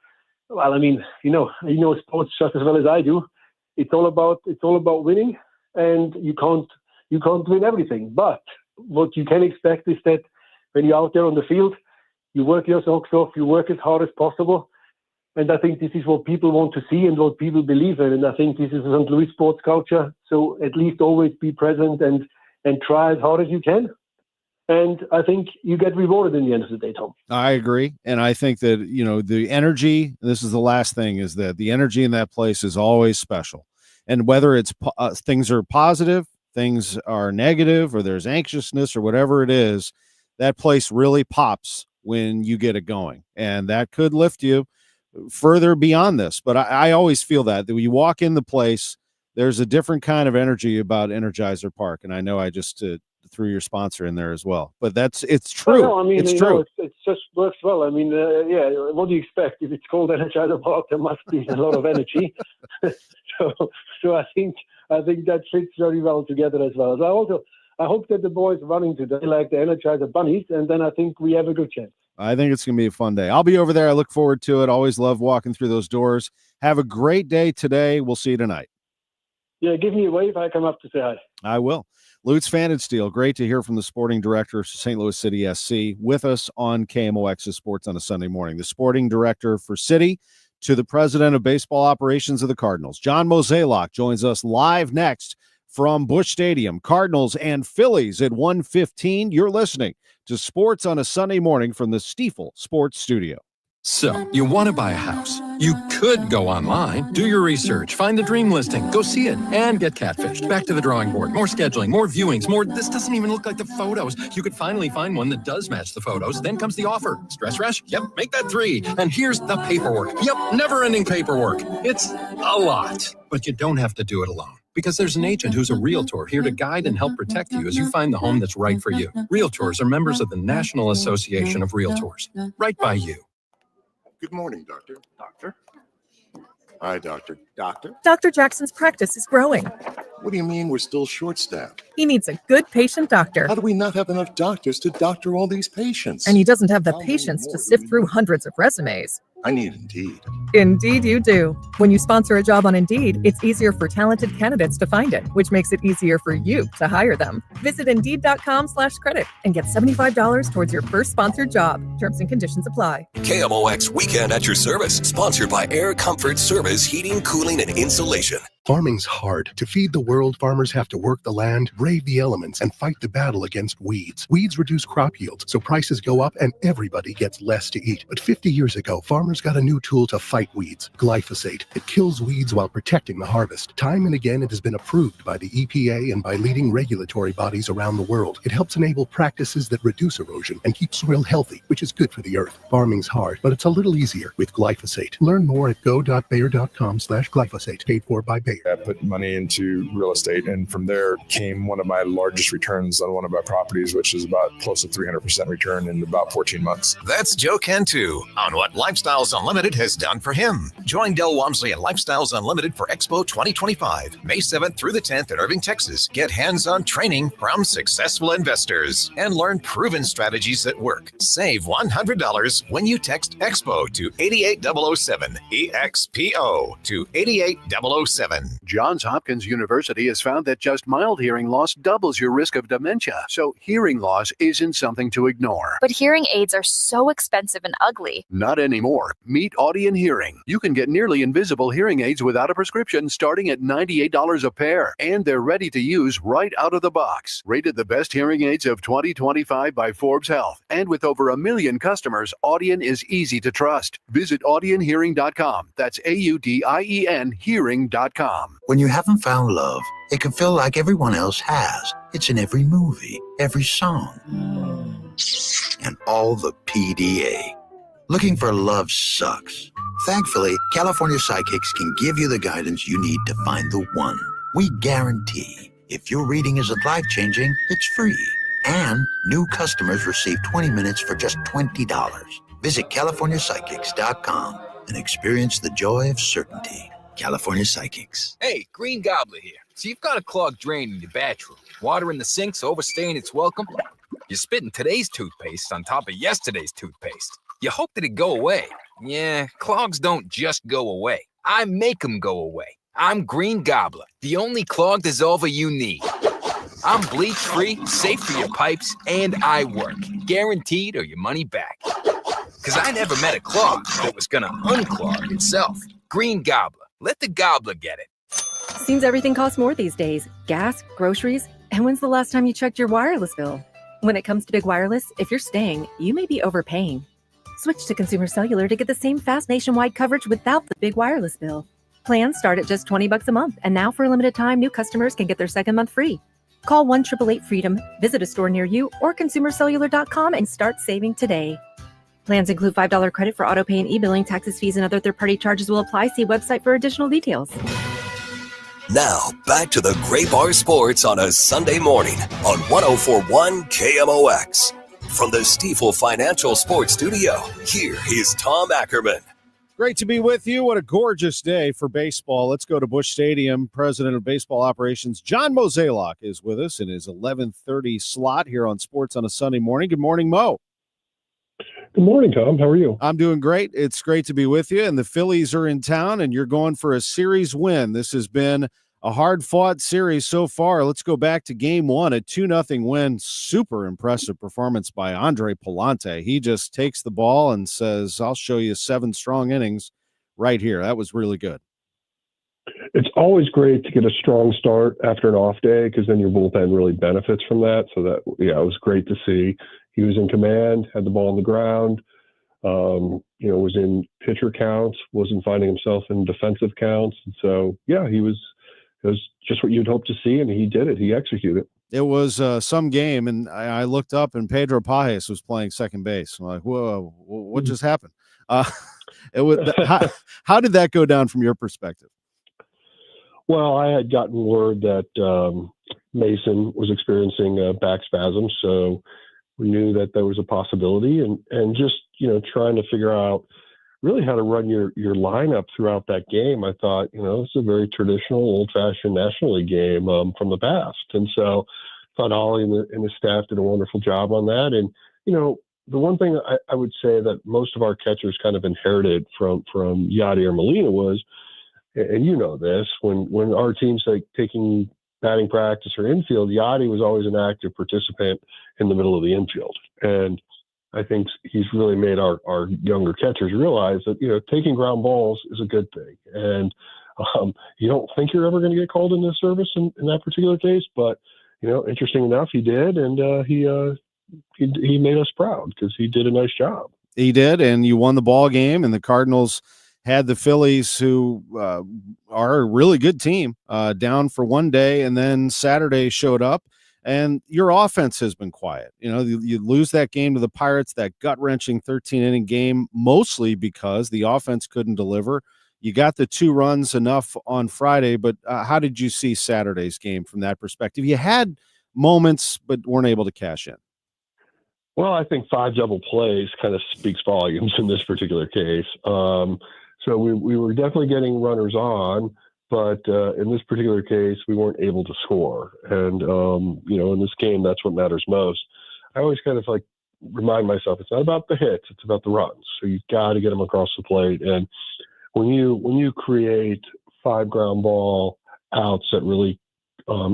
Speaker 6: well, I mean, you know sports just as well as I do. It's all about winning, and you can't win everything. But what you can expect is that when you're out there on the field, you work your socks off, you work as hard as possible. And I think this is what people want to see and what people believe in. And I think this is St. Louis sports culture. So at least always be present and try as hard as you can. And I think you get rewarded in the end of the day, Tom.
Speaker 1: I agree. And I think that, the energy, this is the last thing, is that the energy in that place is always special. And whether it's things are positive, things are negative, or there's anxiousness or whatever it is, that place really pops when you get it going, and that could lift you further beyond this. But I always feel that when you walk in the place, there's a different kind of energy about Energizer Park. And I know I just threw your sponsor in there as well, but it's true.
Speaker 6: No, I mean,
Speaker 1: it's true.
Speaker 6: It just works well. I mean, what do you expect? If it's called Energizer Park, there must be a lot of energy. So I think that fits very well together as well. So I hope that the boys running today like the Energizer Bunnies, and then I think we have a good chance.
Speaker 1: I think it's going to be a fun day. I'll be over there. I look forward to it. Always love walking through those doors. Have a great day today. We'll see you tonight.
Speaker 6: Yeah, give me a wave. I come up to say hi.
Speaker 1: I will. Lutz Pfannenstiel, great to hear from the sporting director of St. Louis City SC with us on KMOX's Sports on a Sunday morning. The sporting director for City to the president of baseball operations of the Cardinals. John Mozeliak joins us live next from Busch Stadium. Cardinals and Phillies at 1:15. You're listening to Sports on a Sunday morning from the Stifel Sports Studio.
Speaker 7: So, you want to buy a house. You could go online, do your research, find the dream listing, go see it, and get catfished. Back to the drawing board. More scheduling, more viewings, more this doesn't even look like the photos. You could finally find one that does match the photos. Then comes the offer. Stress rush? Yep, make that 3. And here's the paperwork. Yep, never-ending paperwork. It's a lot. But you don't have to do it alone. Because there's an agent who's a realtor here to guide and help protect you as you find the home that's right for you. Realtors are members of the National Association of Realtors. Right by you.
Speaker 8: Good morning, Doctor. Doctor? Hi, Doctor. Doctor?
Speaker 9: Dr. Jackson's practice is growing.
Speaker 8: What do you mean we're still short-staffed?
Speaker 9: He needs a good patient doctor.
Speaker 8: How do we not have enough doctors to doctor all these patients?
Speaker 9: And he doesn't have the patience to sift through hundreds of resumes.
Speaker 8: I need Indeed.
Speaker 9: Indeed you do. When you sponsor a job on Indeed, it's easier for talented candidates to find it, which makes it easier for you to hire them. Visit Indeed.com/credit and get $75 towards your first sponsored job. Terms and conditions apply.
Speaker 18: KMOX Weekend at your service, sponsored by Air Comfort Service Heating, Cooling, and Insulation.
Speaker 10: Farming's hard. To feed the world, farmers have to work the land, brave the elements, and fight the battle against weeds. Weeds reduce crop yields, so prices go up and everybody gets less to eat. But 50 years ago, farmers got a new tool to fight weeds, glyphosate. It kills weeds while protecting the harvest. Time and again, it has been approved by the EPA and by leading regulatory bodies around the world. It helps enable practices that reduce erosion and keep soil healthy, which is good for the earth. Farming's hard, but it's a little easier with glyphosate. Learn more at go.bayer.com/glyphosate. Paid for by Bayer.
Speaker 11: I put money into real estate, and from there came one of my largest returns on one of our properties, which is about close to 300% return in about 14 months.
Speaker 12: That's Joe Cantu on what Lifestyles Unlimited has done for him. Join Del Walmsley at Lifestyles Unlimited for Expo 2025, May 7th through the 10th in Irving, Texas. Get hands-on training from successful investors and learn proven strategies that work. Save $100 when you text EXPO to 88007, EXPO to 88007. Ackerman.
Speaker 15: Johns Hopkins University has found that just mild hearing loss doubles your risk of dementia, so hearing loss isn't something to ignore.
Speaker 17: But hearing aids are so expensive and ugly.
Speaker 15: Not anymore. Meet Audion Hearing. You can get nearly invisible hearing aids without a prescription starting at $98 a pair, and they're ready to use right out of the box. Rated the best hearing aids of 2025 by Forbes Health, and with over 1 million customers, Audion is easy to trust. Visit audionhearing.com. That's AUDIEN hearing.com.
Speaker 19: When you haven't found love, it can feel like everyone else has. It's in every movie, every song, and all the PDA. Looking for love sucks. Thankfully, California Psychics can give you the guidance you need to find the one. We guarantee if your reading isn't life-changing, it's free. And new customers receive 20 minutes for just $20. Visit CaliforniaPsychics.com and experience the joy of certainty. California Psychics.
Speaker 20: Hey, Green Gobbler here. So you've got a clogged drain in your bathroom. Water in the sink's overstaying its welcome. You're spitting today's toothpaste on top of yesterday's toothpaste. You hope that it go away. Yeah, clogs don't just go away. I make them go away. I'm Green Gobbler, the only clog dissolver you need. I'm bleach-free, safe for your pipes, and I work. Guaranteed or your money back. Because I never met a clog that was going to unclog itself. Green Gobbler. Let the gobbler get it.
Speaker 21: Seems everything costs more these days. Gas, groceries, and when's the last time you checked your wireless bill? When it comes to big wireless, if you're staying, you may be overpaying. Switch to Consumer Cellular to get the same fast nationwide coverage without the big wireless bill. Plans start at just $20 a month, and now for a limited time, new customers can get their second month free. Call 1-888-FREEDOM, visit a store near you, or consumercellular.com and start saving today. Plans include $5 credit for auto pay and e-billing. Taxes, fees, and other third-party charges will apply. See website for additional details.
Speaker 18: Now, back to the Gray Bar Sports on a Sunday morning on 104.1 KMOX. From the Stifel Financial Sports Studio, here is Tom Ackerman.
Speaker 1: Great to be with you. What a gorgeous day for baseball. Let's go to Busch Stadium. President of Baseball Operations, John Mozeliak, is with us in his 11:30 slot here on Sports on a Sunday morning. Good morning, Mo.
Speaker 22: Good morning, Tom. How are you?
Speaker 1: I'm doing great. It's great to be with you. And the Phillies are in town, and you're going for a series win. This has been a hard-fought series so far. Let's go back to Game 1, a 2-0 win. Super impressive performance by Andre Palante. He just takes the ball and says, I'll show you 7 strong innings right here. That was really good.
Speaker 22: It's always great to get a strong start after an off day because then your bullpen really benefits from that. So that, yeah, it was great to see. He was in command, had the ball on the ground, was in pitcher counts, wasn't finding himself in defensive counts. And so, yeah, it was just what you'd hope to see, and he did it. He executed.
Speaker 1: It was some game, and I looked up, and Pedro Pajes was playing second base. I'm like, whoa, what just happened? It was how did that go down from your perspective?
Speaker 22: Well, I had gotten word that Mason was experiencing back spasms, so we knew that there was a possibility, and just trying to figure out really how to run your lineup throughout that game. I thought, it's a very traditional, old-fashioned National League game from the past, and so I thought Ollie and his staff did a wonderful job on that. And the one thing I would say that most of our catchers kind of inherited from Yadi or Molina was, and this, when our team's like taking batting practice or infield, Yadi was always an active participant in the middle of the infield. And I think he's really made our younger catchers realize that, taking ground balls is a good thing. And you don't think you're ever going to get called into service in that particular case, but, interesting enough, he did. And he made us proud because he did a nice job.
Speaker 1: He did. And you won the ball game, and the Cardinals had the Phillies, who are a really good team, down for one day, and then Saturday showed up, and your offense has been quiet. You lose that game to the Pirates, that gut-wrenching 13-inning game, mostly because the offense couldn't deliver. You got the 2 runs enough on Friday, but how did you see Saturday's game from that perspective? You had moments, but weren't able to cash in.
Speaker 22: Well, I think 5 double plays kind of speaks volumes in this particular case. So we were definitely getting runners on, but in this particular case, we weren't able to score. And, in this game, that's what matters most. I always kind of remind myself, it's not about the hits, it's about the runs. So you've got to get them across the plate. And when you create 5 ground ball outs that really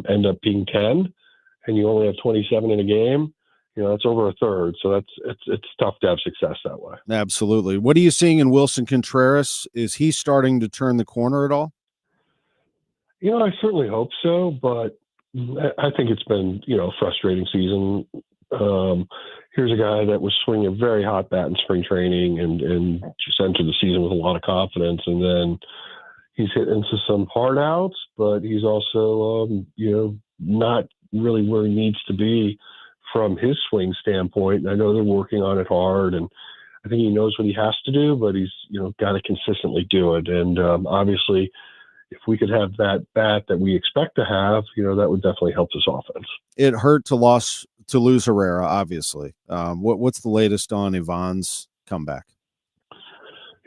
Speaker 22: end up being 10, and you only have 27 in a game, that's over a third. So it's tough to have success that way.
Speaker 1: Absolutely. What are you seeing in Wilson Contreras? Is he starting to turn the corner at all?
Speaker 22: I certainly hope so, but I think it's been, a frustrating season. Here's a guy that was swinging a very hot bat in spring training and just entered the season with a lot of confidence. And then he's hit into some hard outs, but he's also, not really where he needs to be from his swing standpoint. And I know they're working on it hard, and I think he knows what he has to do, but he's, got to consistently do it. And obviously, if we could have that bat that we expect to have, that would definitely help this offense.
Speaker 1: It hurt to lose Herrera, obviously. What's the latest on Ivan's comeback?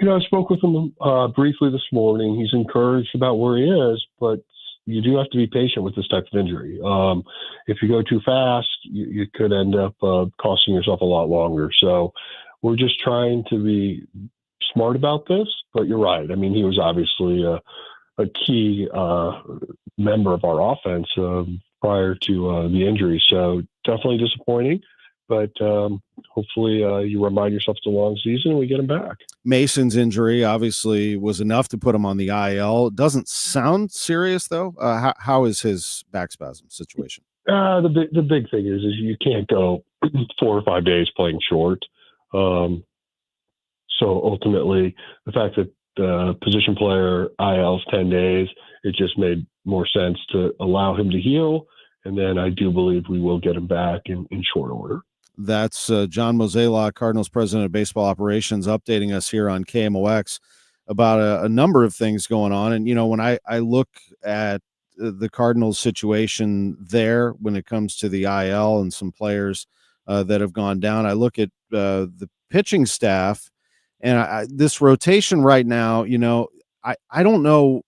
Speaker 22: I spoke with him briefly this morning. He's encouraged about where he is, but you do have to be patient with this type of injury. If you go too fast, you could end up costing yourself a lot longer. So we're just trying to be smart about this, but you're right. I mean, he was obviously a key member of our offense prior to the injury. So definitely disappointing, but hopefully you remind yourself it's a long season and we get him back.
Speaker 1: Mason's injury obviously was enough to put him on the IL. It doesn't sound serious though. How is his back spasm situation?
Speaker 22: The big thing is you can't go 4 or 5 days playing short. So ultimately the fact that the position player IL's 10 days, it just made more sense to allow him to heal. And then I do believe we will get him back in short order.
Speaker 1: That's John Mozeliak, Cardinals president of baseball operations, updating us here on KMOX about a number of things going on. And, when I look at the Cardinals situation there, when it comes to the IL and some players that have gone down, I look at the pitching staff and this rotation right now, I don't know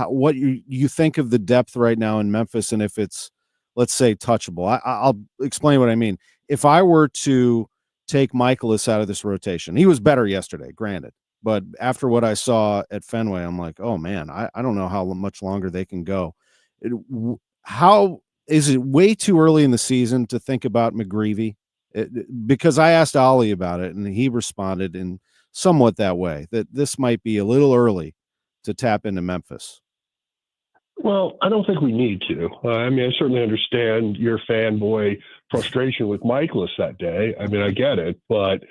Speaker 1: what you think of the depth right now in Memphis and if it's, let's say, touchable. I'll explain what I mean. If I were to take Miklasz out of this rotation, he was better yesterday, granted. But after what I saw at Fenway, I'm like, oh, man, I don't know how much longer they can go. How is it way too early in the season to think about McGreevy? Because I asked Ollie about it, and he responded in somewhat that way, that this might be a little early to tap into Memphis.
Speaker 22: Well, I don't think we need to. I mean, I certainly understand your fanboy frustration with Miklasz that day. I mean, I get it, but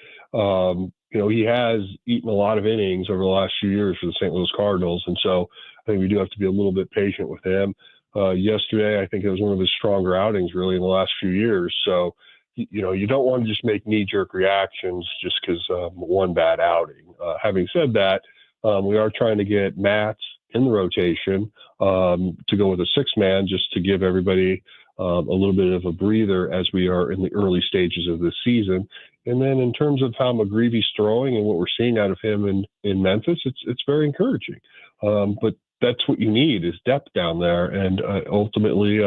Speaker 22: he has eaten a lot of innings over the last few years for the St. Louis Cardinals, and so I think we do have to be a little bit patient with him. Yesterday, I think it was one of his stronger outings really in the last few years. So, you don't want to just make knee-jerk reactions just because one bad outing. Having said that, we are trying to get Matz in the rotation to go with a 6-man just to give everybody a little bit of a breather as we are in the early stages of this season. And then in terms of how McGreevy's throwing and what we're seeing out of him in Memphis, it's very encouraging. But that's what you need is depth down there. And ultimately,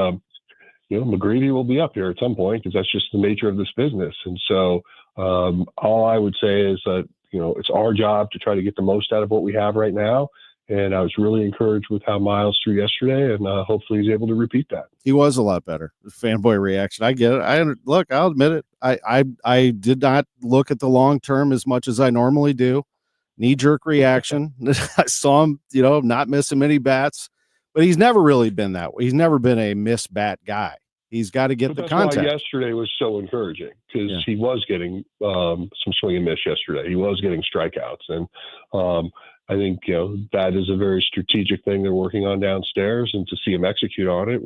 Speaker 22: McGreevy will be up here at some point because that's just the nature of this business. And so all I would say is that, it's our job to try to get the most out of what we have right now. And I was really encouraged with how Miles threw yesterday, and hopefully he's able to repeat that.
Speaker 1: He was a lot better. Fanboy reaction. I get it. Look, I'll admit it. I did not look at the long term as much as I normally do. Knee-jerk reaction. I saw him, not missing many bats, but he's never really been that way. He's never been a miss bat guy. He's got to get the contact.
Speaker 22: Why yesterday was so encouraging because he was getting some swing and miss yesterday. He was getting strikeouts, and I think that is a very strategic thing they're working on downstairs, and to see him execute on it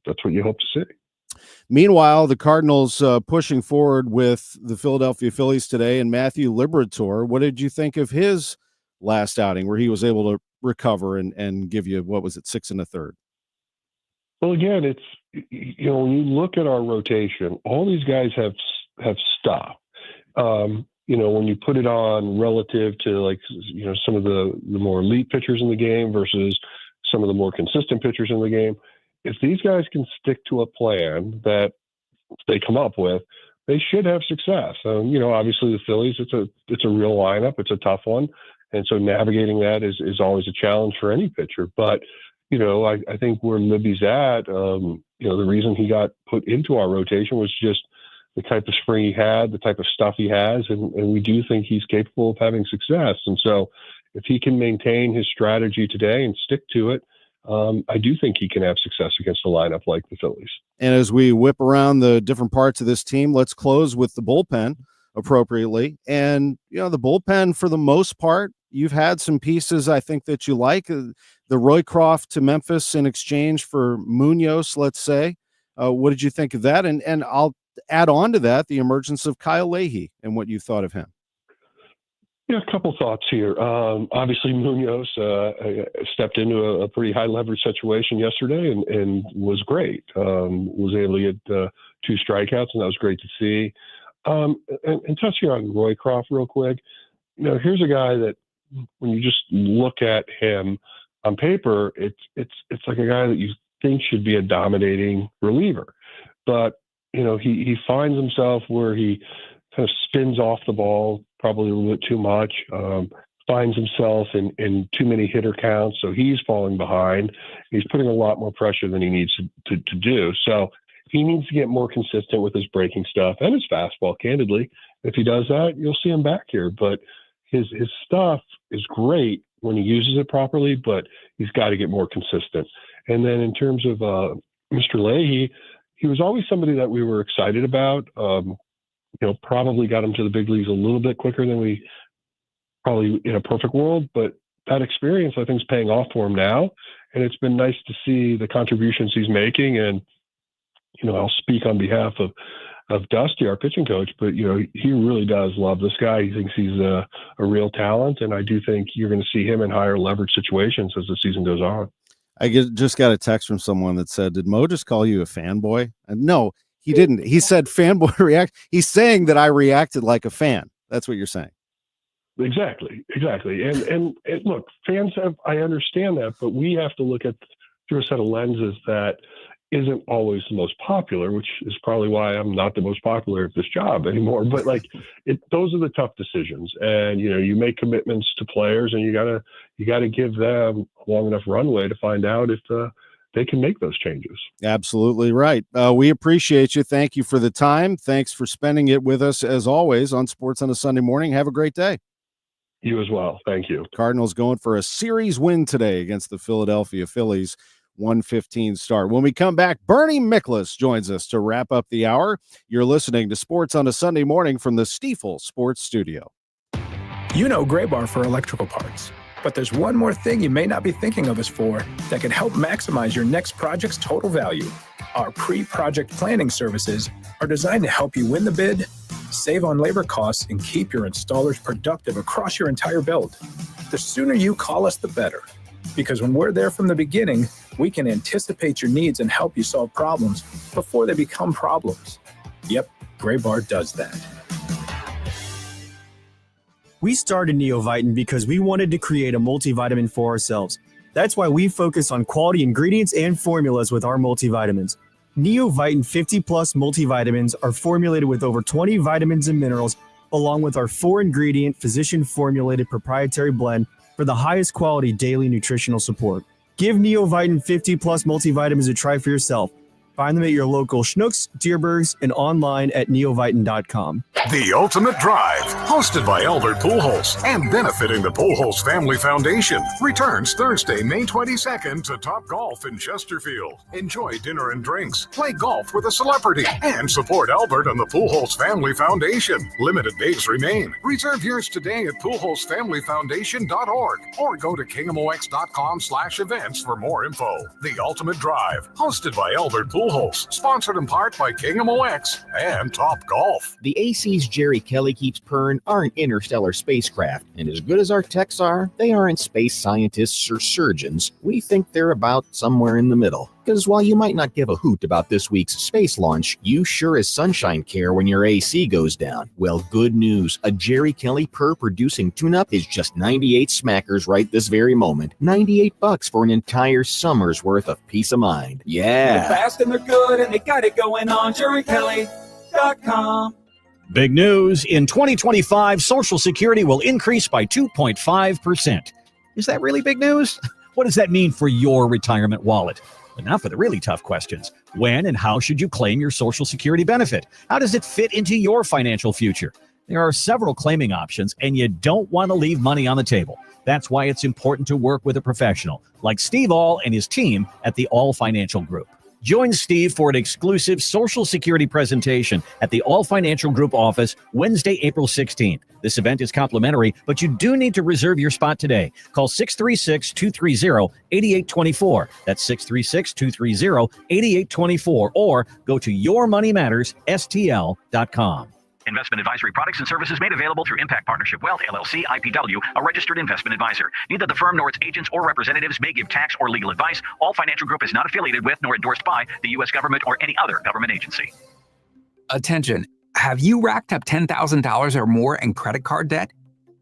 Speaker 22: that's what you hope to see.
Speaker 1: Meanwhile, the Cardinals pushing forward with the Philadelphia Phillies today, and Matthew Liberatore. What did you think of his last outing where he was able to recover and give you, what was it, 6 1/3?
Speaker 22: Well, again, it's, when you look at our rotation, all these guys have stuff. When you put it on relative to some of the more elite pitchers in the game versus some of the more consistent pitchers in the game, if these guys can stick to a plan that they come up with, they should have success. Obviously the Phillies, it's a real lineup. It's a tough one. And so navigating that is always a challenge for any pitcher. But, I think where Libby's at, the reason he got put into our rotation was just the type of spring he had, the type of stuff he has, and we do think he's capable of having success. And so if he can maintain his strategy today and stick to it, I do think he can have success against a lineup like the Phillies.
Speaker 1: And as we whip around the different parts of this team, let's close with the bullpen appropriately. And, the bullpen, for the most part, you've had some pieces I think that you like. The Roycroft to Memphis in exchange for Munoz, let's say. What did you think of that? And I'll add on to that the emergence of Kyle Leahy and what you thought of him.
Speaker 22: Yeah, a couple thoughts here. Obviously, Munoz stepped into a pretty high leverage situation yesterday and was great. Was able to get 2 strikeouts, and that was great to see. And touching on Roycroft real quick, here's a guy that when you just look at him on paper, it's like a guy that you think should be a dominating reliever, but he finds himself where he kind of spins off the ball probably a little bit too much, finds himself in too many hitter counts, so he's falling behind. He's putting a lot more pressure than he needs to do. So he needs to get more consistent with his breaking stuff and his fastball, candidly. If he does that, you'll see him back here. But his stuff is great when he uses it properly, but he's got to get more consistent. And then in terms of Mr. Leahy, he was always somebody that we were excited about. Probably got him to the big leagues a little bit quicker than we probably in a perfect world, but that experience I think is paying off for him now. And it's been nice to see the contributions he's making. And, I'll speak on behalf of Dusty, our pitching coach, but, he really does love this guy. He thinks he's a real talent. And I do think you're going to see him in higher leverage situations as the season goes on.
Speaker 1: I just got a text from someone that said, did Mo just call you a fanboy? And no, he didn't. He said fanboy react. He's saying that I reacted like a fan. That's what you're saying.
Speaker 22: Exactly. And look, fans I understand that, but we have to look at through a set of lenses that isn't always the most popular, which is probably why I'm not the most popular at this job anymore. But those are the tough decisions, and you make commitments to players, and you gotta give them a long enough runway to find out if they can make those changes.
Speaker 1: Absolutely right. We appreciate you. Thank you for the time. Thanks for spending it with us as always on Sports on a Sunday Morning. Have a great day.
Speaker 22: You as well. Thank you.
Speaker 1: Cardinals going for a series win today against the Philadelphia Phillies. 1:15 start. When we come back, Bernie Miklasz joins us to wrap up the hour. You're listening to Sports on a Sunday Morning from the Stifel Sports Studio.
Speaker 2: Gray Bar for electrical parts. But there's one more thing you may not be thinking of us for that can help maximize your next project's total value. Our pre-project planning services are designed to help you win the bid, save on labor costs, and keep your installers productive across your entire build. The sooner you call us, the better. Because when we're there from the beginning, we can anticipate your needs and help you solve problems before they become problems. Yep, Gray Bar does that.
Speaker 16: We started Neovitin because we wanted to create a multivitamin for ourselves. That's why we focus on quality ingredients and formulas with our multivitamins. Neovitin 50 Plus multivitamins are formulated with over 20 vitamins and minerals, along with our 4-ingredient physician-formulated proprietary blend for the highest quality daily nutritional support. Give Neovitin 50 Plus multivitamins a try for yourself. Find them at your local Schnucks, Dierbergs, and online at neovitin.com.
Speaker 23: The Ultimate Drive, hosted by Albert Pujols and benefiting the Pujols Family Foundation, returns Thursday, May 22nd to Top Golf in Chesterfield. Enjoy dinner and drinks, play golf with a celebrity, and support Albert and the Pujols Family Foundation. Limited days remain. Reserve yours today at PujolsFamilyFoundation.org or go to KMOX.com/events for more info. The Ultimate Drive, hosted by Albert Pujols, sponsored in part by KMOX and Top Golf.
Speaker 24: The AC's Jerry Kelly keeps purring aren't interstellar spacecraft, and as good as our techs are, they aren't space scientists or surgeons. We think they're about somewhere in the middle. Because while you might not give a hoot about this week's space launch, you sure as sunshine care when your AC goes down. Well, good news. A Jerry Kelly purr-producing tune-up is just 98 smackers right this very moment. $98 for an entire summer's worth of peace of mind. Yeah.
Speaker 25: They're fast and they're good and they got it going on. JerryKelly.com.
Speaker 3: Big news. In 2025, Social Security will increase by 2.5%. Is that really big news? What does that mean for your retirement wallet? But now for the really tough questions. When and how should you claim your Social Security benefit? How does it fit into your financial future? There are several claiming options, and you don't want to leave money on the table. That's why it's important to work with a professional like Steve All and his team at the All Financial Group. Join Steve for an exclusive Social Security presentation at the All Financial Group office Wednesday, April 16th. This event is complimentary, but you do need to reserve your spot today. Call 636-230-8824. That's 636-230-8824, or go to yourmoneymattersstl.com.
Speaker 4: Investment advisory products and services made available through Impact Partnership Wealth, LLC, IPW, a registered investment advisor. Neither the firm nor its agents or representatives may give tax or legal advice. All Financial Group is not affiliated with nor endorsed by the U.S. government or any other government agency.
Speaker 5: Attention. Have you racked up $10,000 or more in credit card debt?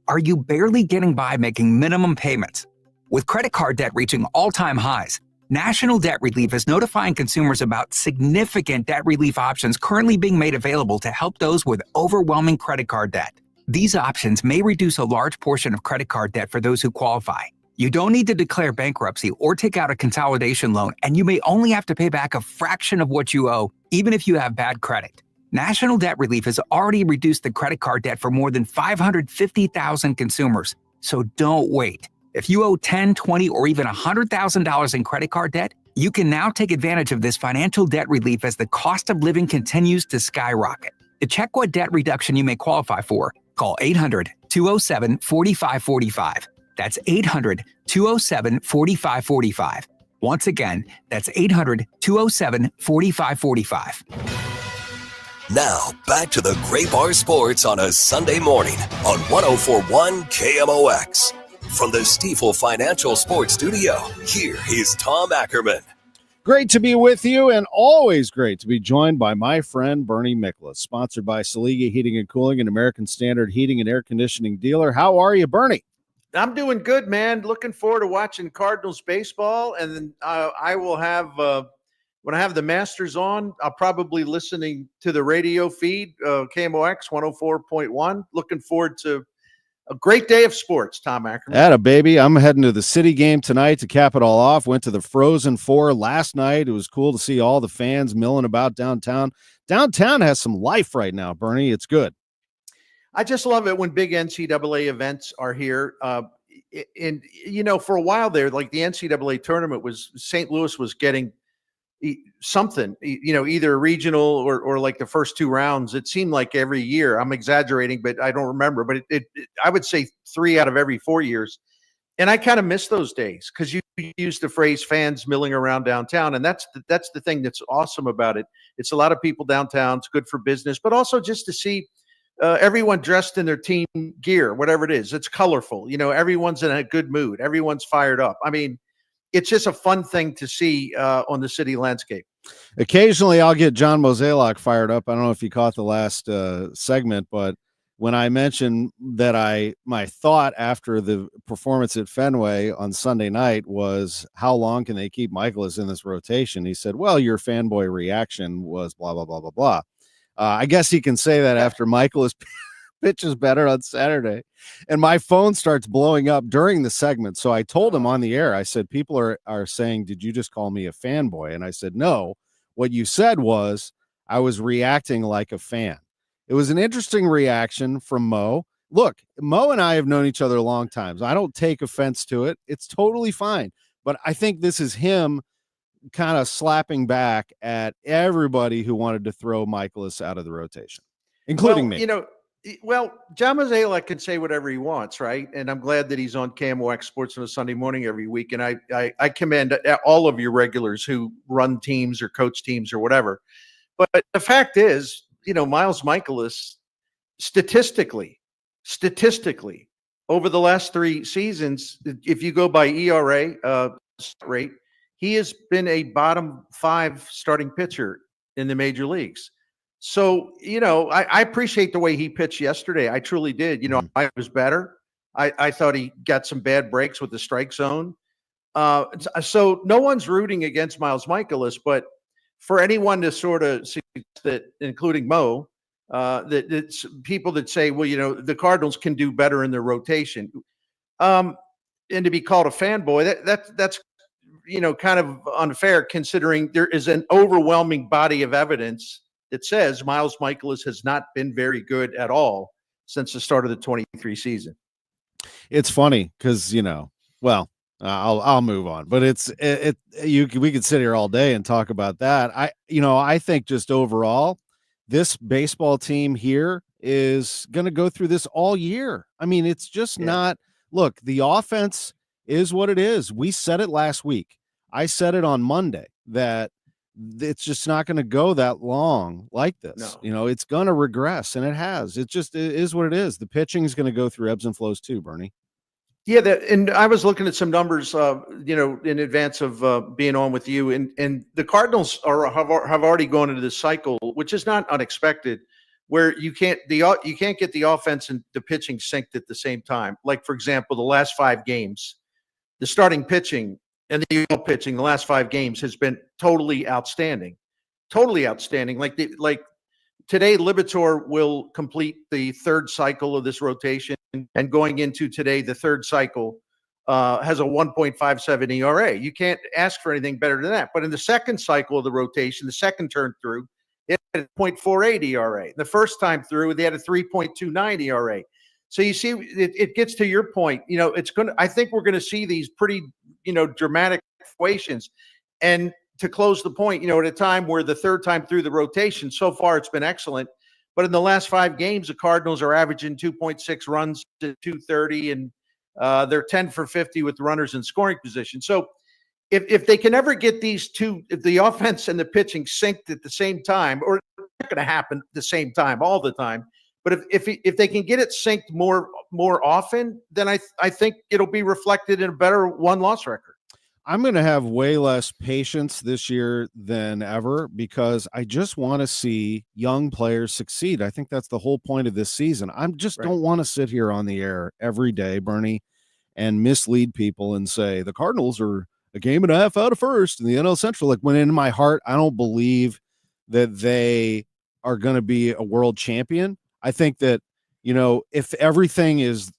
Speaker 5: Are you barely getting by making minimum payments? With credit card debt reaching all-time highs, National Debt Relief is notifying consumers about significant debt relief options currently being made available to help those with overwhelming credit card debt. These options may reduce a large portion of credit card debt for those who qualify. You don't need to declare bankruptcy or take out a consolidation loan, and you may only have to pay back a fraction of what you owe, even if you have bad credit. National Debt Relief has already reduced the credit card debt for more than 550,000 consumers, so don't wait. If you owe $10, $20, or even $100,000 in credit card debt, you can now take advantage of this financial debt relief as the cost of living continues to skyrocket. To check what debt reduction you may qualify for, call 800-207-4545. That's 800-207-4545. Once again, that's 800-207-4545.
Speaker 18: Now, back to the Gray Bar Sports on a Sunday morning on 104.1 KMOX. From the Stifel Financial Sports Studio, here is Tom Ackerman.
Speaker 1: Great to be with you, and always great to be joined by my friend Bernie Miklasz, sponsored by Saliga Heating and Cooling, an American Standard heating and air conditioning dealer. How are you, Bernie?
Speaker 13: I'm doing good, man. Looking forward to watching Cardinals baseball, and then I will have when I have the Masters on, I'll probably listening to the radio feed, KMOX 104.1. Looking forward to a great day of sports, Tom Ackerman.
Speaker 1: Atta baby. I'm heading to the City game tonight to cap it all off. Went to the FrozenFour last night. It was cool to see all the fans milling about downtown. Downtown has some life right now, Bernie. It's good.
Speaker 13: I just love it when big NCAA events are here. And, you know, for a while there, like the NCAA tournament was, St. Louis was getting something, you know, either regional or like the first two rounds. It seemed like every year. I'm exaggerating, but I don't remember. But I would say 3 out of every 4 years. And I kind of miss those days because you use the phrase fans milling around downtown. And that's the thing that's awesome about it. It's a lot of people downtown. It's good for business, but also just to see everyone dressed in their team gear, whatever it is. It's colorful. You know, everyone's in a good mood. Everyone's fired up. I mean, it's just a fun thing to see on the city landscape.
Speaker 1: Occasionally I'll get John Mozeliak fired up. I don't know if you caught the last segment, but when I mentioned that my thought after the performance at Fenway on Sunday night was, how long can they keep Miklasz in this rotation? He said, well, your fanboy reaction was blah, blah, blah, blah, blah. I guess he can say that after Miklasz pitches better on Saturday. And my phone starts blowing up during the segment. So I told him on the air, I said, people are saying, did you just call me a fanboy? And I said, no, what you said was I was reacting like a fan. It was an interesting reaction from Mo. Look, Mo and I have known each other a long time. I don't take offense to it. It's totally fine. But I think this is him kind of slapping back at everybody who wanted to throw Miklasz out of the rotation, including me.
Speaker 13: You know, well, John Mozeliak can say whatever he wants, right? And I'm glad that he's on KMOX Sports on a Sunday morning every week. And I commend all of your regulars who run teams or coach teams or whatever. But the fact is, you know, Miles Michaelis, statistically, over the last 3 seasons, if you go by ERA rate, he has been a bottom 5 starting pitcher in the major leagues. So, you know, I appreciate the way he pitched yesterday. I truly did. You know, I was better. I thought he got some bad breaks with the strike zone. So no one's rooting against Miles Michaelis, but for anyone to sort of suggest that, including Mo, That's people that say, well, the Cardinals can do better in their rotation. And to be called a fanboy, that's kind of unfair, considering there is an overwhelming body of evidence that says Miles Michaelis has not been very good at all since the start of the 23 season.
Speaker 1: It's funny because I'll move on, but we could sit here all day and talk about that. I think just overall, this baseball team here is going to go through this all year. I mean, it's just not. Look, the offense is what it is. We said it last week. I said it on Monday that it's just not going to go that long like this.
Speaker 13: No.
Speaker 1: It's going to regress, and it has. It is what it is. The pitching is going to go through ebbs and flows too, Bernie.
Speaker 13: Yeah, and I was looking at some numbers, in advance of being on with you, and the Cardinals have already gone into this cycle, which is not unexpected, where you can't get the offense and the pitching synced at the same time. Like, for example, the last 5 games, the starting pitching and the pitching, the last 5 games has been totally outstanding. Like today, Libator will complete the 3rd cycle of this rotation, and going into today, the 3rd cycle has a 1.57 ERA. You can't ask for anything better than that. But in the 2nd cycle of the rotation, the 2nd turn through, it had a 0.48 ERA. The first time through, they had a 3.29 ERA. So you see, it gets to your point. I think we're going to see these pretty, dramatic fluctuations. And to close the point, at a time where the 3rd time through the rotation, so far it's been excellent. But in the last 5 games, the Cardinals are averaging 2.6 runs to 230, and they're 10 for 50 with runners in scoring position. So if they can ever get these two, if the offense and the pitching synced at the same time, or it's not going to happen at the same time all the time, but if they can get it synced more often, then I think it'll be reflected in a better win-loss record.
Speaker 1: I'm going to have way less patience this year than ever because I just want to see young players succeed. I think that's the whole point of this season. I just don't want to sit here on the air every day, Bernie, and mislead people and say the Cardinals are a game and a half out of first in the NL Central. Like, when in my heart, I don't believe that they are going to be a world champion. I think that, if everything is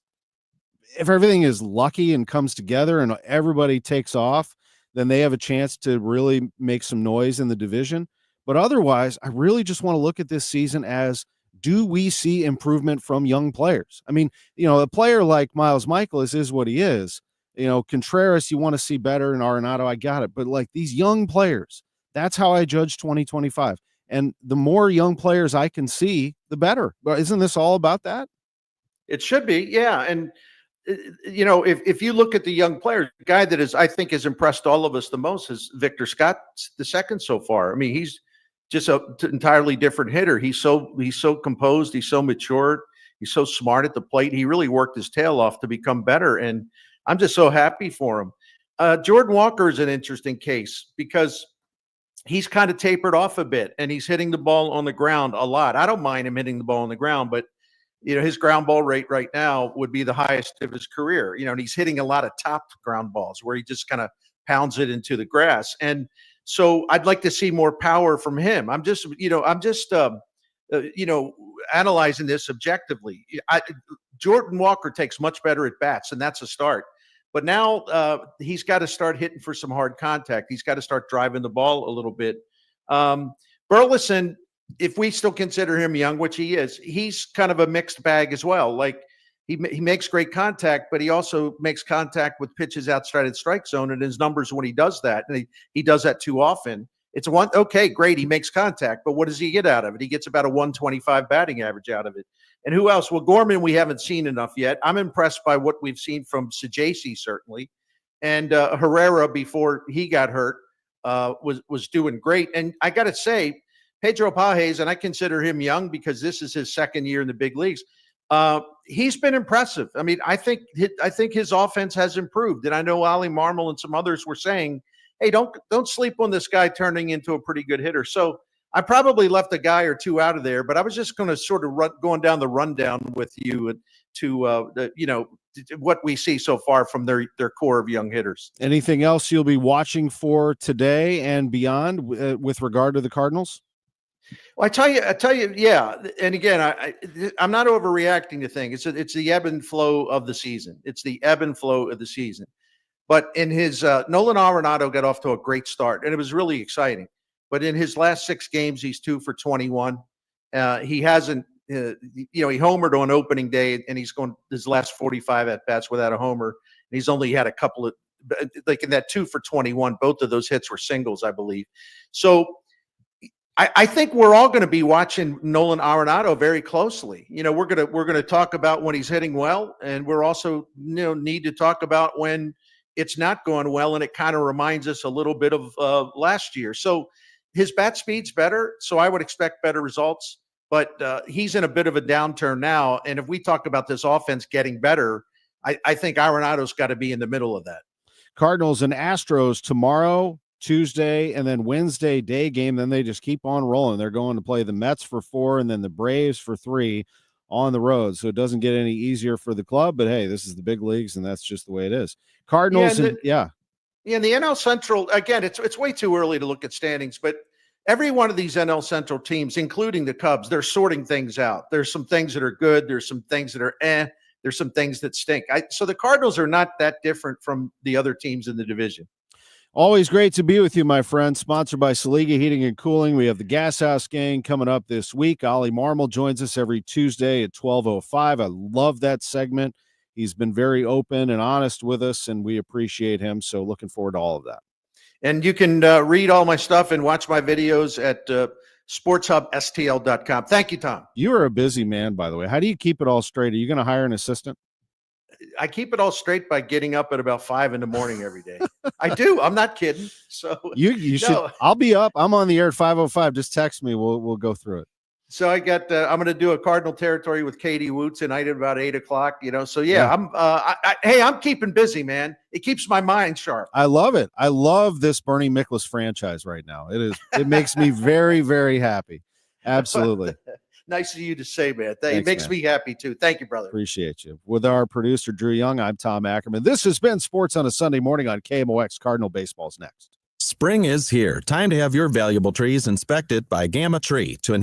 Speaker 1: lucky and comes together and everybody takes off, then they have a chance to really make some noise in the division. But otherwise, I really just want to look at this season as, do we see improvement from young players? I mean, a player like Miles Michaelis is what he is. Contreras, you want to see better, and Arenado, I got it. But like these young players, that's how I judge 2025. And the more young players I can see, the better. But isn't this all about that?
Speaker 13: It should be, yeah. And if you look at the young players, the guy that I think has impressed all of us the most is Victor Scott II so far. I mean, he's just an entirely different hitter. He's so composed. He's so mature. He's so smart at the plate. He really worked his tail off to become better. And I'm just so happy for him. Jordan Walker is an interesting case because he's kind of tapered off a bit and he's hitting the ball on the ground a lot. I don't mind him hitting the ball on the ground, but his ground ball rate right now would be the highest of his career. And he's hitting a lot of topped ground balls where he just kind of pounds it into the grass. And so I'd like to see more power from him. I'm just analyzing this objectively. Jordan Walker takes much better at bats, and that's a start. But now he's got to start hitting for some hard contact. He's got to start driving the ball a little bit. Burleson, if we still consider him young, which he is, he's kind of a mixed bag as well. Like he makes great contact, but he also makes contact with pitches outside of the strike zone. And his numbers when he does that, and he does that too often. It's okay, great. He makes contact, but what does he get out of it? He gets about a 125 batting average out of it. And who else? Well, Gorman, we haven't seen enough yet. I'm impressed by what we've seen from Sajacy, certainly. And Herrera, before he got hurt, was doing great. And I got to say, Pedro Pages, and I consider him young because this is his 2nd year in the big leagues. He's been impressive. I mean, I think his offense has improved. And I know Ali Marmol and some others were saying, hey, don't sleep on this guy turning into a pretty good hitter. So I probably left a guy or two out of there, but I was just going to sort of going down the rundown with you to what we see so far from their core of young hitters.
Speaker 1: Anything else you'll be watching for today and beyond with regard to the Cardinals?
Speaker 13: Well, I tell you, yeah. And again, I'm not overreacting to things. It's the ebb and flow of the season. It's the ebb and flow of the season. But in his Nolan Arenado got off to a great start, and it was really exciting. But in his last 6 games, he's 2 for 21. He hasn't, he homered on opening day, and he's gone his last 45 at bats without a homer. And he's only had a couple of, like in that 2 for 21, both of those hits were singles, I believe. So I think we're all going to be watching Nolan Arenado very closely. We're gonna talk about when he's hitting well, and we're also need to talk about when it's not going well, and it kind of reminds us a little bit of last year. So his bat speed's better, so I would expect better results. But he's in a bit of a downturn now, and if we talk about this offense getting better, I think Arenado's got to be in the middle of that.
Speaker 1: Cardinals and Astros tomorrow, Tuesday, and then Wednesday day game. Then they just keep on rolling. They're going to play the Mets for 4 and then the Braves for 3 on the road. So it doesn't get any easier for the club, but hey, this is the big leagues and that's just the way it is. Cardinals.
Speaker 13: Yeah, in the NL Central, again, it's way too early to look at standings, but every one of these NL Central teams, including the Cubs, they're sorting things out. There's some things that are good. There's some things that are There's some things that stink. So the Cardinals are not that different from the other teams in the division.
Speaker 1: Always great to be with you, my friend. Sponsored by Saliga Heating and Cooling. We have the Gas House Gang coming up this week. Ollie Marmol joins us every Tuesday at 12:05. I love that segment. He's been very open and honest with us, and we appreciate him. So looking forward to all of that.
Speaker 13: And you can read all my stuff and watch my videos at sportshubstl.com. Thank you, Tom.
Speaker 1: You are a busy man, by the way. How do you keep it all straight? Are you going to hire an assistant?
Speaker 13: I keep it all straight by getting up at about 5 a.m. every day. I do. I'm not kidding. So
Speaker 1: you should. I'll be up. I'm on the air at 5:05. Just text me. We'll go through it.
Speaker 13: So I got. I'm going to do a Cardinal Territory with Katie Woot tonight at about 8 o'clock. So yeah. I'm keeping busy, man. It keeps my mind sharp.
Speaker 1: I love it. I love this Bernie Miklasz franchise right now. It makes me very, very happy. Absolutely.
Speaker 13: Nice of you to say, man.
Speaker 1: Thanks,
Speaker 13: it makes me happy too. Thank you, brother.
Speaker 1: Appreciate you. With our producer, Drew Young, I'm Tom Ackerman. This has been Sports on a Sunday Morning on KMOX. Cardinal Baseball's next.
Speaker 6: Spring is here. Time to have your valuable trees inspected by Gamma Tree to enhance